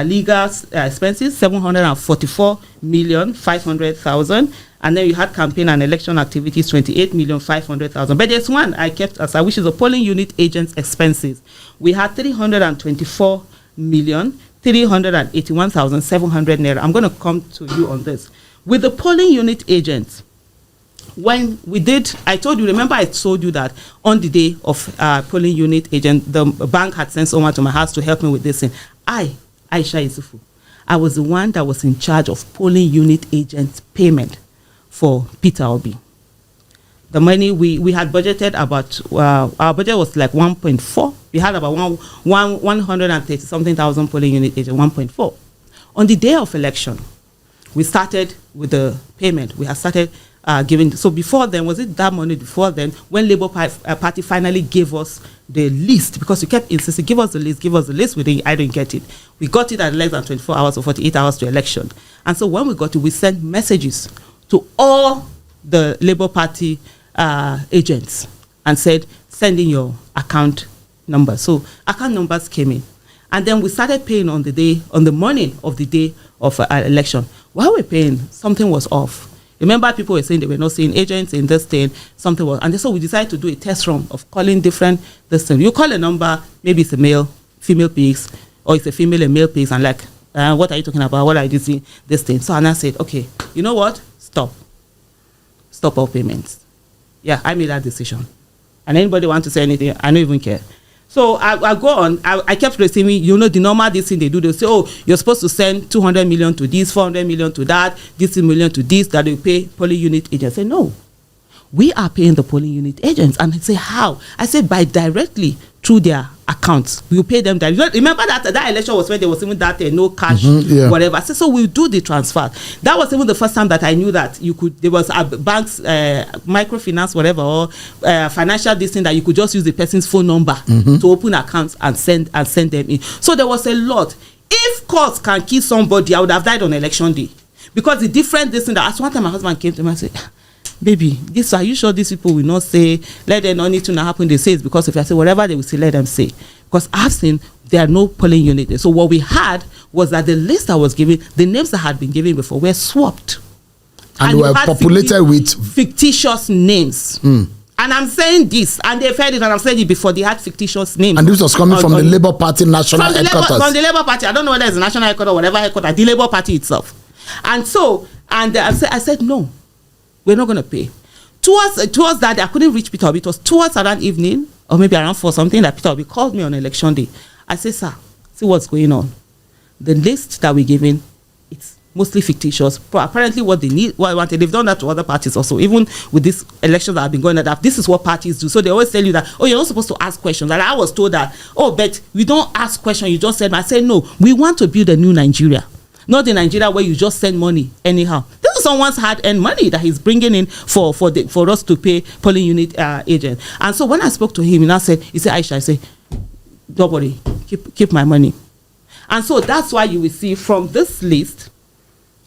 Legal expenses 744,500,000. And then you had campaign and election activities 28,500,000. But there's one I kept aside, which is the polling unit agents expenses. We had 324,381,700 naira. I'm going to come to you on this. With the polling unit agents, when we did, remember I told you that on the day of polling unit agent, the bank had sent someone to my house to help me with this thing. Aisha Yesufu, I was the one that was in charge of polling unit agent payment for Peter Obi. The money we had budgeted about, our budget was like 1.4. We had about 130 something thousand polling unit agent, 1.4. On the day of election, we started with the payment. We had started giving. So before then, was it that money before then, when Labour Party finally gave us the list, because we kept insisting, give us the list, I didn't get it. We got it at less than 24 hours or 48 hours to election. And so when we got it, we sent messages to all the Labour Party agents and said, send in your account number. So account numbers came in. And then we started paying on the morning of the day of election. While we're paying, something was off. Remember, people were saying they were not seeing agents in this thing, something was, and so we decided to do a test run of calling different this thing. You call a number, maybe it's a male, female pigs, or it's a female and male pigs, and like, what are you talking about? What are you doing? This thing. So Anna said, okay, you know what? Stop all payments. Yeah, I made that decision. And anybody want to say anything, I don't even care. So I go on. I kept receiving, the normal this thing they do. They say, oh, you're supposed to send 200 million to this, 400 million to that, this million to this, that they pay polling unit agents. I say, no, we are paying the polling unit agents. And I say, how? I said, by directly through their accounts. We'll pay them directly. Remember that election was when there was even that no cash, whatever. I said, so we'll do the transfer. That was even the first time that I knew that there was a bank's microfinance, whatever, or financial this thing that you could just use the person's phone number to open accounts and send them in. So there was a lot. If courts can kill somebody, I would have died on election day. Because the different this thing that, as one time my husband came to me and said, baby, are you sure these people will not say, let them not need to happen? They say it's because if I say whatever they will say, let them say. Because I've seen there are no polling units. So what we had was that the list that was given, the names that had been given before were swapped. And were populated with fictitious names. And I'm saying this, and they've heard it, and I've said it before, they had fictitious names. And this was coming from the Labour Party national headquarters. From the Labour Party. I don't know whether it's the national headquarters or whatever headquarters, the Labour Party itself. And so, I said, no. We're not going to pay. Towards that, I couldn't reach Peter Obi. It was towards around evening, or maybe around 4 something, that Peter Obi called me on election day. I said, sir, see what's going on. The list that we're giving, it's mostly fictitious. Apparently what they need, what I wanted, they've done that to other parties also. Even with this elections that have been going on, this is what parties do. So they always tell you that, oh, you're not supposed to ask questions. And I was told that, oh, but we don't ask questions. You just said, I said, no, we want to build a new Nigeria. Not the Nigeria where you just send money anyhow. This is someone's hard-earned money that he's bringing in for us to pay polling unit agents. And so when I spoke to him, he said, Aisha, I say, don't worry, keep my money. And so that's why you will see from this list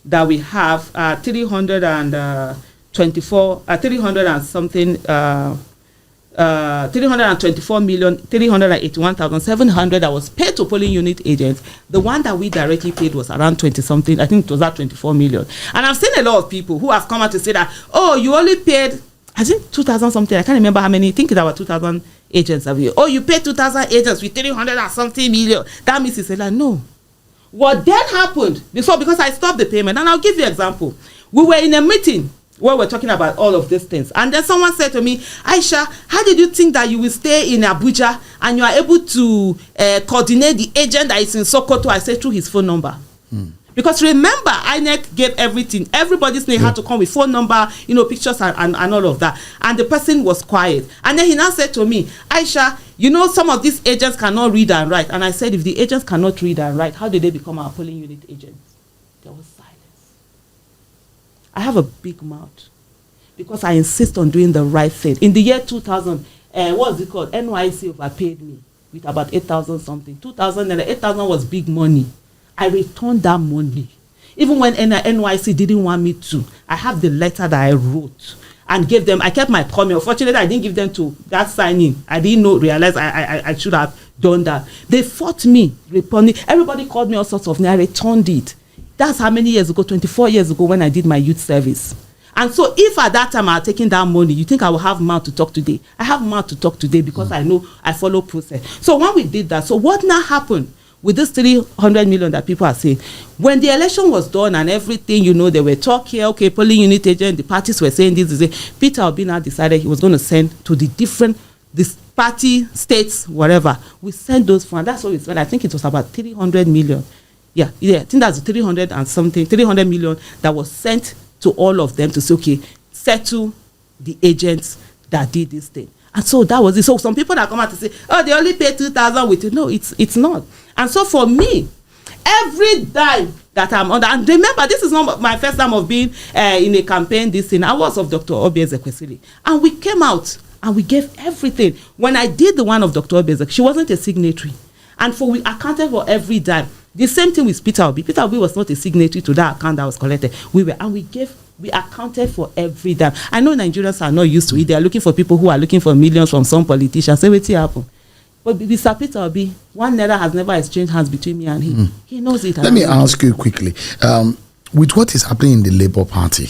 that we have 324,381,700 that was paid to polling unit agents. The one that we directly paid was around 20 something. I think it was at 24 million. And I've seen a lot of people who have come out to say that, oh, you only paid, I think 2,000 something. I can't remember how many. I think there were 2,000 agents. Oh, you paid 2,000 agents with 300 and something million. That means it's like, no. What then happened before, because I stopped the payment, and I'll give you an example. We were in a meeting where we're talking about all of these things, and then someone said to me, Aisha, how did you think that you will stay in Abuja and you are able to coordinate the agent that is in Sokoto? I said, through his phone number. Because remember, INEC gave everything. Everybody's name had to come with phone number, pictures and all of that. And the person was quiet. And then he now said to me, Aisha, some of these agents cannot read and write. And I said, if the agents cannot read and write, how did they become our polling unit agents? There was silence. I have a big mouth because I insist on doing the right thing. In the year 2000, what's it called? NYC overpaid me with about 8,000 something. 2,000 and 8,000 was big money. I returned that money. Even when NYC didn't want me to, I have the letter that I wrote and gave them. I kept my comment. Unfortunately, I didn't give them to that signing. I didn't realize I should have done that. They fought me. Everybody called me all sorts of names. I returned it. That's how many years ago? 24 years ago when I did my youth service. And so if at that time I had taken that money, you think I will have mouth to talk today? I have mouth to talk today because I know I follow process. So when we did that, so what now happened? With this 300 million that people are saying, when the election was done and everything, they were talking, okay, polling unit agent, the parties were saying this. Peter Obi now decided he was going to send to this party, states, whatever. We sent those funds. That's what we spent. I think it was about 300 million. Yeah, I think that's 300 million that was sent to all of them to say, okay, settle the agents that did this thing. And so that was it. So some people that come out to say, oh, they only pay 2,000 with it. No, it's not. And so for me, every dime that I'm under, and remember, this is not my first time of being in a campaign, this thing. I was of Dr. Obi Ezekwesili. And we came out and we gave everything. When I did the one of Dr. Obi Ezekwesili, she wasn't a signatory. And we accounted for every dime. The same thing with Peter Obi. Peter Obi was not a signatory to that account that was collected. We accounted for every dime. I know Nigerians are not used to it. They are looking for people who are looking for millions from some politicians. Say what's happened. But with Sir Peter Obi, 1 naira has never exchanged hands between me and him. He knows it. Let me ask you quickly. With what is happening in the Labour Party,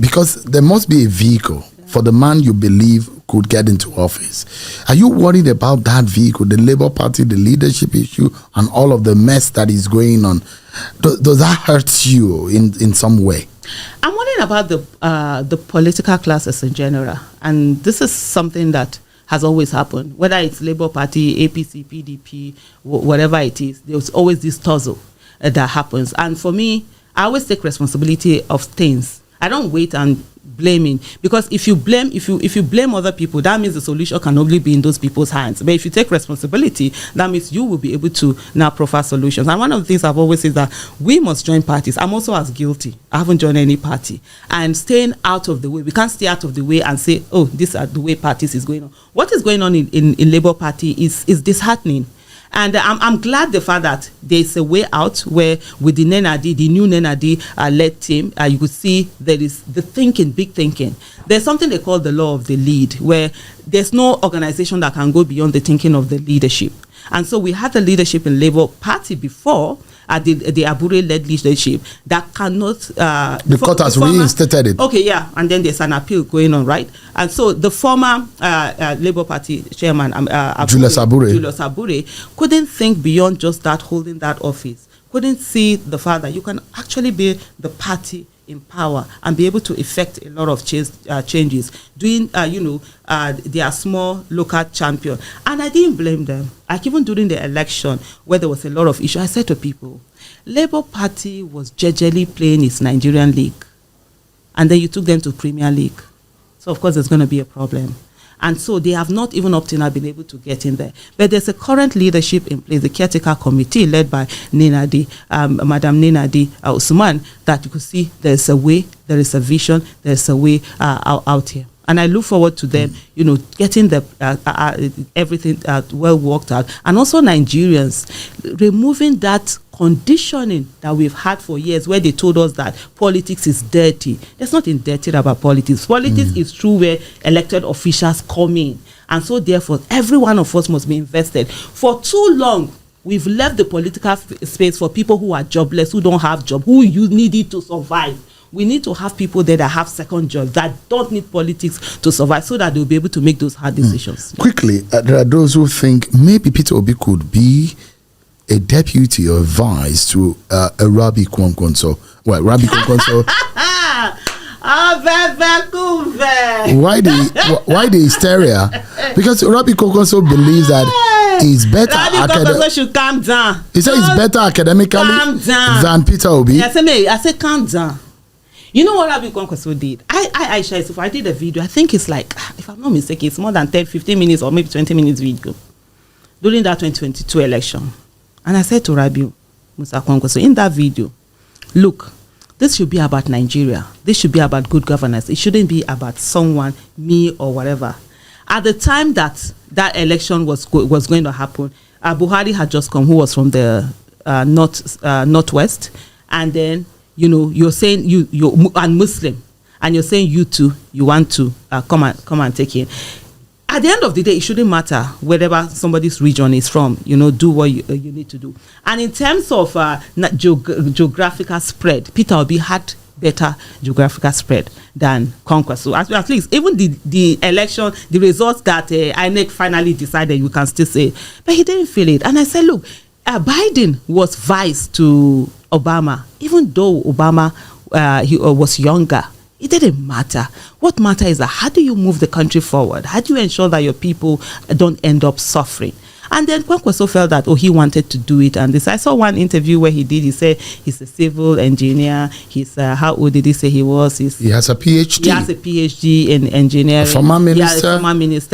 because there must be a vehicle for the man you believe could get into office. Are you worried about that vehicle, the Labour Party, the leadership issue, and all of the mess that is going on? Does that hurt you in some way? I'm worried about the political classes in general, and this is something that has always happened. Whether it's Labour Party, APC, PDP, whatever it is, there's always this tussle that happens. And for me, I always take responsibility of things. I don't wait and blaming, because if you blame other people, that means the solution can only be in those people's hands. But if you take responsibility, that means you will be able to now provide solutions. And one of the things I've always said is that we must join parties. I'm also as guilty. I haven't joined any party, and staying out of the way. We can't stay out of the way and say, oh, this is the way parties is going on. What is going on in Labour Party is disheartening. And I'm glad the fact that there's a way out where with the Nenadi, the new Nenadi led team, you could see there is the thinking, big thinking. There's something they call the law of the lead, where there's no organization that can go beyond the thinking of the leadership. And so we had the leadership in Labour Party before, the Abure-led leadership that cannot... the court has reinstated it. Okay, yeah, and then there's an appeal going on, right? And so the former Labour Party chairman, Julius Abure, couldn't think beyond just that, holding that office. Couldn't see the fact that you can actually be the party in power and be able to effect a lot of changes, doing, their small local champion. And I didn't blame them. Like even during the election, where there was a lot of issues, I said to people, Labour Party was jejely playing its Nigerian league. And then you took them to Premier League. So, of course, there's going to be a problem. And so they have not even up to now been able to get in there. But there's a current leadership in place, the caretaker committee led by Madam Ninadi Usman, that you could see there's a way, there is a vision, there's a way out here. And I look forward to them, getting the everything well worked out. And also Nigerians removing that conditioning that we've had for years, where they told us that politics is dirty. There's nothing dirty about politics. Politics is true where elected officials come in. And so therefore, every one of us must be invested. For too long, we've left the political space for people who are jobless, who don't have job, who you need it to survive. We need to have people there that have second jobs, that don't need politics to survive, so that they'll be able to make those hard decisions. Quickly, there are those who think maybe Peter Obi could be a deputy or a vice to a Rabi Kwankwaso. Well, Rabi Kwankwaso. Why the hysteria? Because Rabi Kwankwaso believes that he's better. Rabi Kwankwaso should calm down. He said he's better academically than Peter Obi. Yes, I said calm down. You know what Rabi Kwankwaso did? Aisha Yesufu, I did a video. I think it's like, if I'm not mistaken, it's more than 10, 15 minutes or maybe 20 minutes video during that 2022 election. And I said to Rabi Musa Kwankwaso in that video, look, this should be about Nigeria. This should be about good governance. It shouldn't be about someone, me or whatever. At the time that election was going to happen, Buhari had just come, who was from the northwest, and then you're saying you're Muslim, and you're saying you too, you want to come and take in. At the end of the day, it shouldn't matter wherever somebody's region is from. Do what you need to do. And in terms of geographical spread, Peter Obi had better geographical spread than Kwankwaso. So at least even the election, the results that INEC finally decided, you can still say, but he didn't feel it. And I said, look, Biden was vice to Obama, even though Obama he was younger. It didn't matter. What matters is that how do you move the country forward? How do you ensure that your people don't end up suffering? And then Kwankwaso felt that, he wanted to do it. And I saw one interview where he said he's a civil engineer. He's, how old did he say he was? He has a PhD. He has a PhD in engineering. A former minister,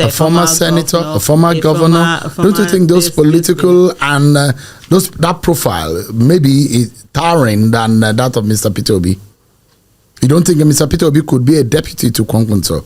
a former senator, a former governor. Don't you think those political and that profile maybe is towering than that of Mr. Peter Obi? You don't think Mr. Peter Obi could be a deputy to Kwankwaso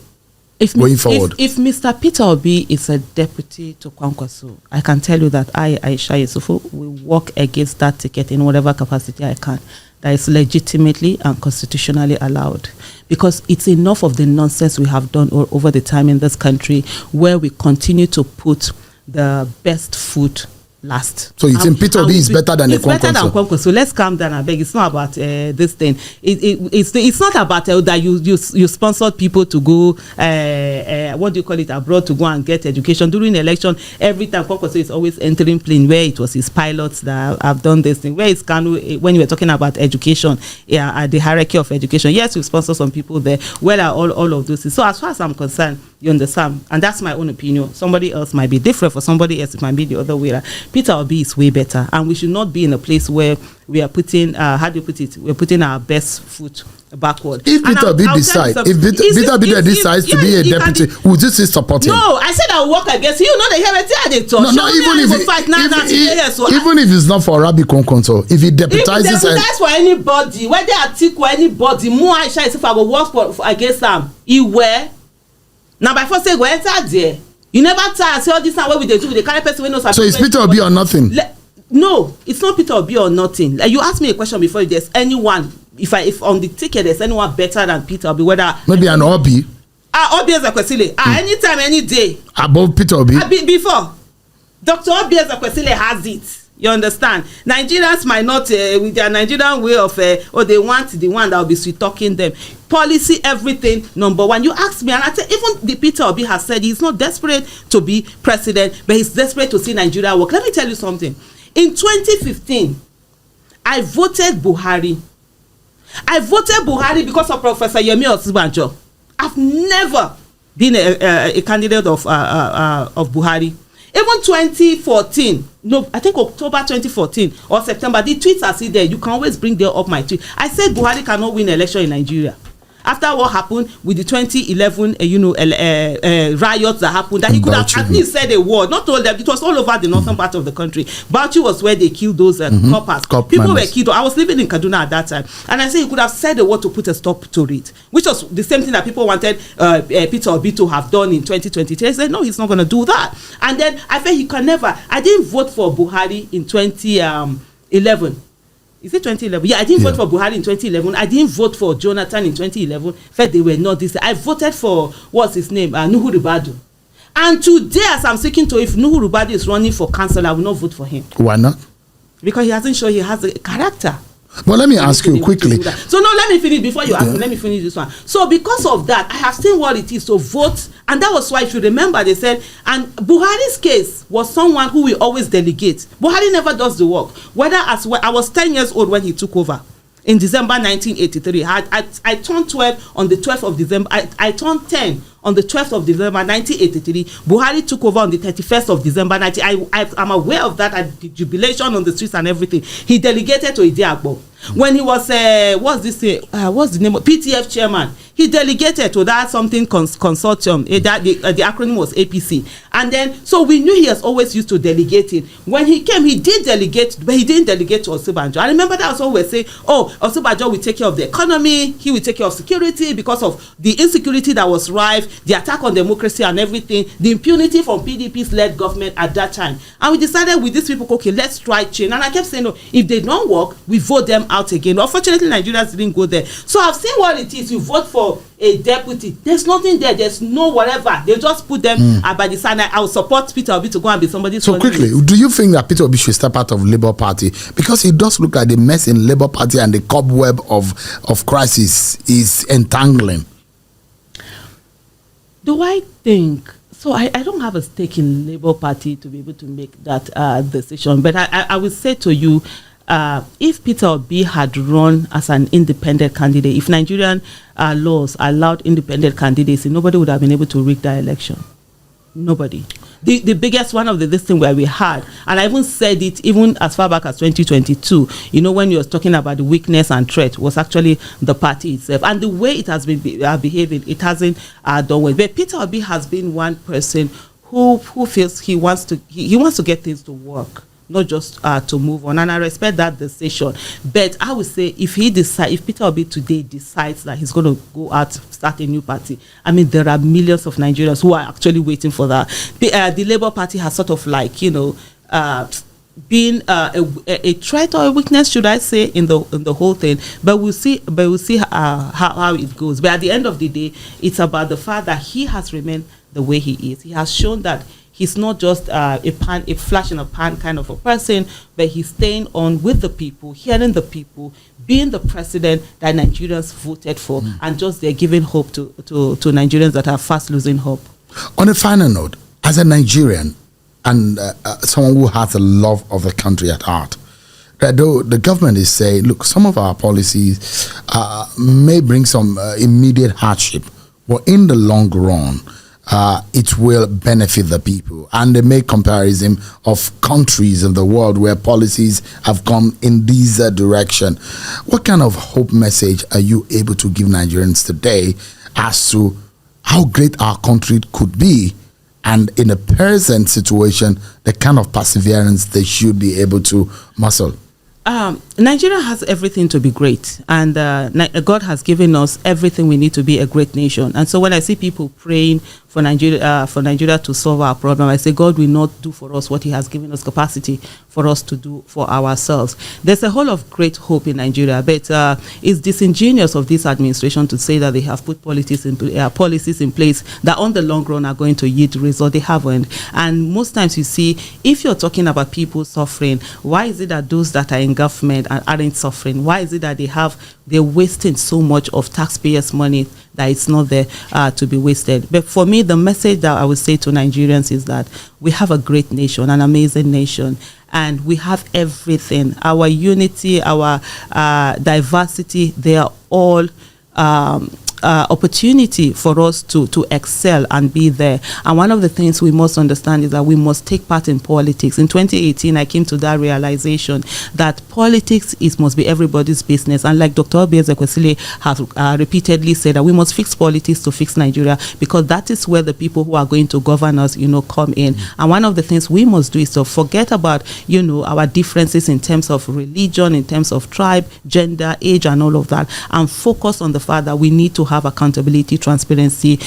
going forward? If Mr. Peter Obi is a deputy to Kwankwaso, I can tell you that Aisha Yesufu, will work against that ticket in whatever capacity I can. That is legitimately and constitutionally allowed. Because it's enough of the nonsense we have done over the time in this country, where we continue to put the best food last. So you think Peter Obi is better than Kwankwaso? It's better than Kwankwaso. So let's calm down, I beg. It's not about this thing. It's not about that you sponsored people to go what do you call it, abroad, to go and get education. During the election, every time Kwankwaso is always entering plane, where it was his pilots that have done this thing. Where is Kanu when you were talking about education, the hierarchy of education? Yes, you sponsor some people there. Where are all of those things? So as far as I'm concerned, you understand, and that's my own opinion. Somebody else might be different. For somebody else, it might be the other way around. Peter Obi is way better, and we should not be in a place where we are putting how do you put it? We're putting our best foot backward. If Peter Obi decides, Peter Obi decides to be a deputy, would you still support him? No, I said I will work against you. Know the health talk. No, even if it's not for Rabi Kwankwaso, if he deputizes, if he deputizes for anybody, whether Atiku or anybody, more Aisha Yesufu, I will work for against them. He were. Now by first say go enter there. You never tell us all this time what we do with the kind of person we know. So it's Peter Obi or nothing? No, it's not Peter Obi or nothing. Like you asked me a question before, if there's anyone, if on the ticket there's anyone better than Peter Obi, whether maybe an Obi. Obi Ezekwesili. Anytime, any day. Above Peter Obi. Before. Dr. Obi Ezekwesili has it. You understand? Nigerians might not, with their Nigerian way of, they want the one that will be sweet talking them. Policy, everything, number one. You ask me, and I say, even the Peter Obi has said he's not desperate to be president, but he's desperate to see Nigeria work. Let me tell you something. In 2015, I voted Buhari. I voted Buhari because of Professor Yemi Osinbajo. I've never been a candidate of Buhari. Even 2014, no, I think October 2014 or September, the tweets are still there. You can always bring them up my tweet. I said Buhari cannot win election in Nigeria. After what happened with the 2011, riots that happened, that he could have at least said a word, not all them. It was all over the northern part of the country. Bauchi was where they killed those coppers. People were killed. I was living in Kaduna at that time, and I said he could have said a word to put a stop to it, which was the same thing that people wanted Peter Obi to have done in 2023. I said no, he's not going to do that. And then I felt he can never. I didn't vote for Buhari in 2011. Is it 2011? Yeah, I didn't vote for Buhari in 2011. I didn't vote for Jonathan in 2011. In fact, they were not this. I voted for, what's his name? Nuhu Ribadu. And today, as I'm speaking to, if Nuhu Ribadu is running for council, I will not vote for him. Why not? Because he hasn't shown he has a character. But let me ask you quickly. So no, let me finish before you ask me. Let me finish this one. So because of that, I have seen what it is to vote, and that was why, if you remember, they said, and Buhari's case was someone who will always delegate. Buhari never does the work. Whether as well, I was 10 years old when he took over in December 1983. I turned 12 on the 12th of December. I turned 10 on the 12th of December 1983. Buhari took over on the 31st of December 19. I'm aware of that, at the jubilation on the streets and everything. He delegated to Idiagbo. When he was what's the name of PTF chairman, he delegated to that something consortium. That the acronym was APC. And then so we knew he has always used to delegating. When he came, he did delegate, but he didn't delegate to Osinbajo. I remember that was always say, oh, Osinbajo will take care of the economy, he will take care of security, because of the insecurity that was rife, the attack on democracy and everything, the impunity from PDP's led government at that time. And we decided with these people, okay, let's try change. And I kept saying, no, if they don't work, we vote them out again. Unfortunately, Nigerians didn't go there. So I've seen what it is. You vote for a deputy. There's nothing there. There's no whatever. They just put them by the side. I will support Peter Obi to go and be somebody. So quickly, do you think that Peter Obi should step out of Labour Party? Because it does look like the mess in Labour Party and the cobweb of crisis is entangling. Do I think so? I don't have a stake in Labour Party to be able to make that decision. But I will say to you, if Peter Obi had run as an independent candidate, if Nigerian laws allowed independent candidates, nobody would have been able to rig that election. Nobody. The biggest one of this thing where we had, and I even said it even as far back as 2022, when you were talking about the weakness and threat, was actually the party itself. And the way it has been behaving, it hasn't done well. But Peter Obi has been one person who feels he wants to get things to work, not just to move on, and I respect that decision. But I would say if Peter Obi today decides that he's going to go out, start a new party, I mean, there are millions of Nigerians who are actually waiting for that. The Labour Party has sort of like been a threat or a weakness, should I say, in the whole thing. But we'll see how it goes. But at the end of the day, it's about the fact that he has remained the way he is. He has shown that he's not just a flash in a pan kind of a person, but he's staying on with the people, hearing the people, being the president that Nigerians voted for, and just they're giving hope to Nigerians that are fast losing hope. On a final note, as a Nigerian and someone who has a love of the country at heart, though the government is saying, look, some of our policies may bring some immediate hardship, but in the long run, it will benefit the people. And they make comparison of countries in the world where policies have gone in this direction. What kind of hope message are you able to give Nigerians today as to how great our country could be, and in a present situation, the kind of perseverance they should be able to muscle? Nigeria has everything to be great, and God has given us everything we need to be a great nation. And so when I see people praying for Nigeria to solve our problem, I say God will not do for us what he has given us capacity for us to do for ourselves. There's a whole of great hope in Nigeria, but it's disingenuous of this administration to say that they have put policies in place that on the long run are going to yield result. They haven't. And most times you see, if you're talking about people suffering, why is it that those that are in government aren't suffering? Why is it that they're wasting so much of taxpayers' money that it's not there to be wasted. But for me, the message that I would say to Nigerians is that we have a great nation, an amazing nation, and we have everything. Our unity, our diversity, they are all opportunity for us to excel and be there. And one of the things we must understand is that we must take part in politics. In 2018, I came to that realization that politics must be everybody's business. And like Dr. Obi Ezekwesili has repeatedly said, that we must fix politics to fix Nigeria, because that is where the people who are going to govern us, come in. And one of the things we must do is to forget about, our differences in terms of religion, in terms of tribe, gender, age, and all of that, and focus on the fact that we need to have accountability, transparency,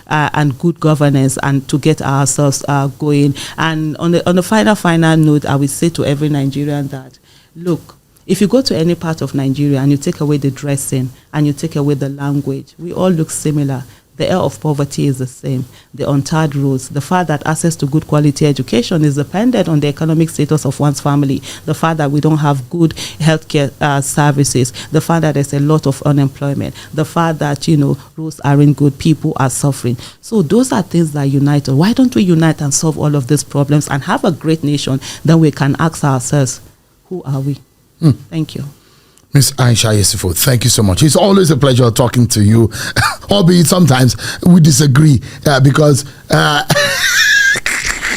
and good governance, and to get ourselves going. And on the final note, I will say to every Nigerian that, look, if you go to any part of Nigeria and you take away the dressing and you take away the language, we all look similar. The air of poverty is the same. The untarred roads, the fact that access to good quality education is dependent on the economic status of one's family, the fact that we don't have good healthcare services, the fact that there's a lot of unemployment, the fact that, roads aren't good, people are suffering. So those are things that unite us. Why don't we unite and solve all of these problems and have a great nation? Then we can ask ourselves, who are we? Thank you. Miss Aisha Yesufu, thank you so much. It's always a pleasure talking to you, albeit sometimes we disagree because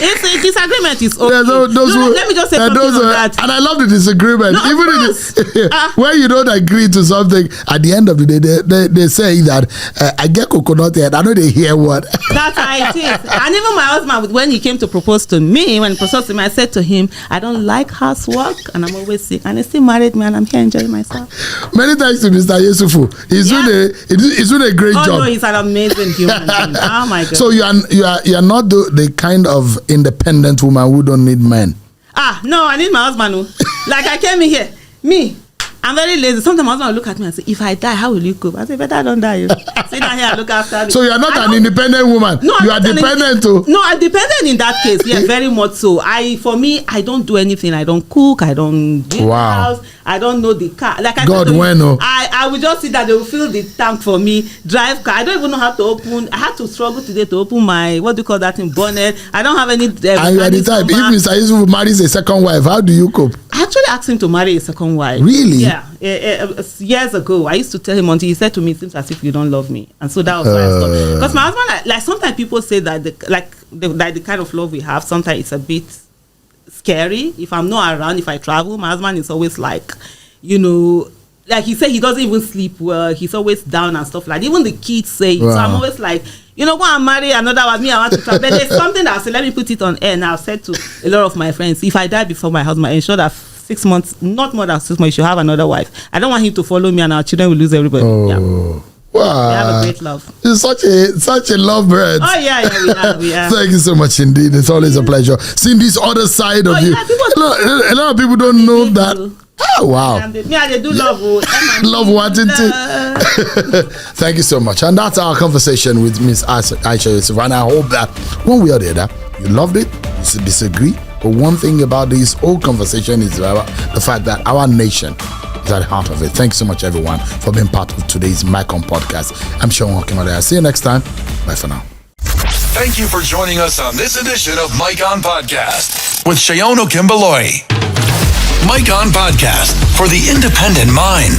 it's a disagreement is okay. Yeah, let me just say something on that. And I love the disagreement. No, Even when you don't agree to something, at the end of the day, they say that I get coconut head. I know they hear what. That's how it is. And even my husband, when he came to propose to me, I said to him, I don't like housework and I'm always sick. And he still married me and I'm here enjoying myself. Many thanks to Mr. Yesufu. He's doing a great job. Oh no, he's an amazing human being. Oh my God. So you are not the kind of independent woman who don't need men. No, I need my husband. Like I came in here, I'm very lazy. Sometimes my husband will look at me and say, if I die, how will you cope? I say, better don't die. Sit down here and look after me. So you are not an independent woman. No, you are dependent too. No, I'm dependent in that case. Yeah, very much so. For me, I don't do anything. I don't cook. I don't do the house. I don't know the car. Like I will just sit there. They will fill the tank for me. Drive car. I don't even know how to open. I had to struggle today to open my bonnet. I don't have any. And you are the type. If Mr. Yesufu marries a second wife, how do you cope? I actually asked him to marry a second wife. Really? Yeah. Years ago, I used to tell him until he said to me, "It seems as if you don't love me," and so that was why I stopped. Because my husband, like sometimes people say that the kind of love we have, sometimes it's a bit scary. If I'm not around, if I travel, my husband is always like, like he said, he doesn't even sleep well. He's always down and stuff like that. Even the kids say it. Wow. So I'm always like, go and marry another one. Me, I want to travel. But there's something that I said, let me put it on air. And I've said to a lot of my friends, if I die before my husband, ensure that 6 months, not more than 6 months, you should have another wife. I don't want him to follow me and our children will lose everybody. Oh. Yeah. Wow. We have a great love. It's such a lovebird. Oh yeah, we have. Thank you so much indeed. It's always a pleasure seeing this other side of you. A lot of people don't know that. Oh wow. I do love love wanting to. Thank you so much. And that's our conversation with Miss Aisha Yesufu. And I hope that one way or the other, you loved it, you disagree. But one thing about this whole conversation is about the fact that our nation is at the heart of it. Thanks so much, everyone, for being part of today's MyCon podcast. I'm Sean Okimale. I'll see you next time. Bye for now. Thank you for joining us on this edition of MyCon Podcast with Sean Okimale. MyCon Podcast for the independent mind.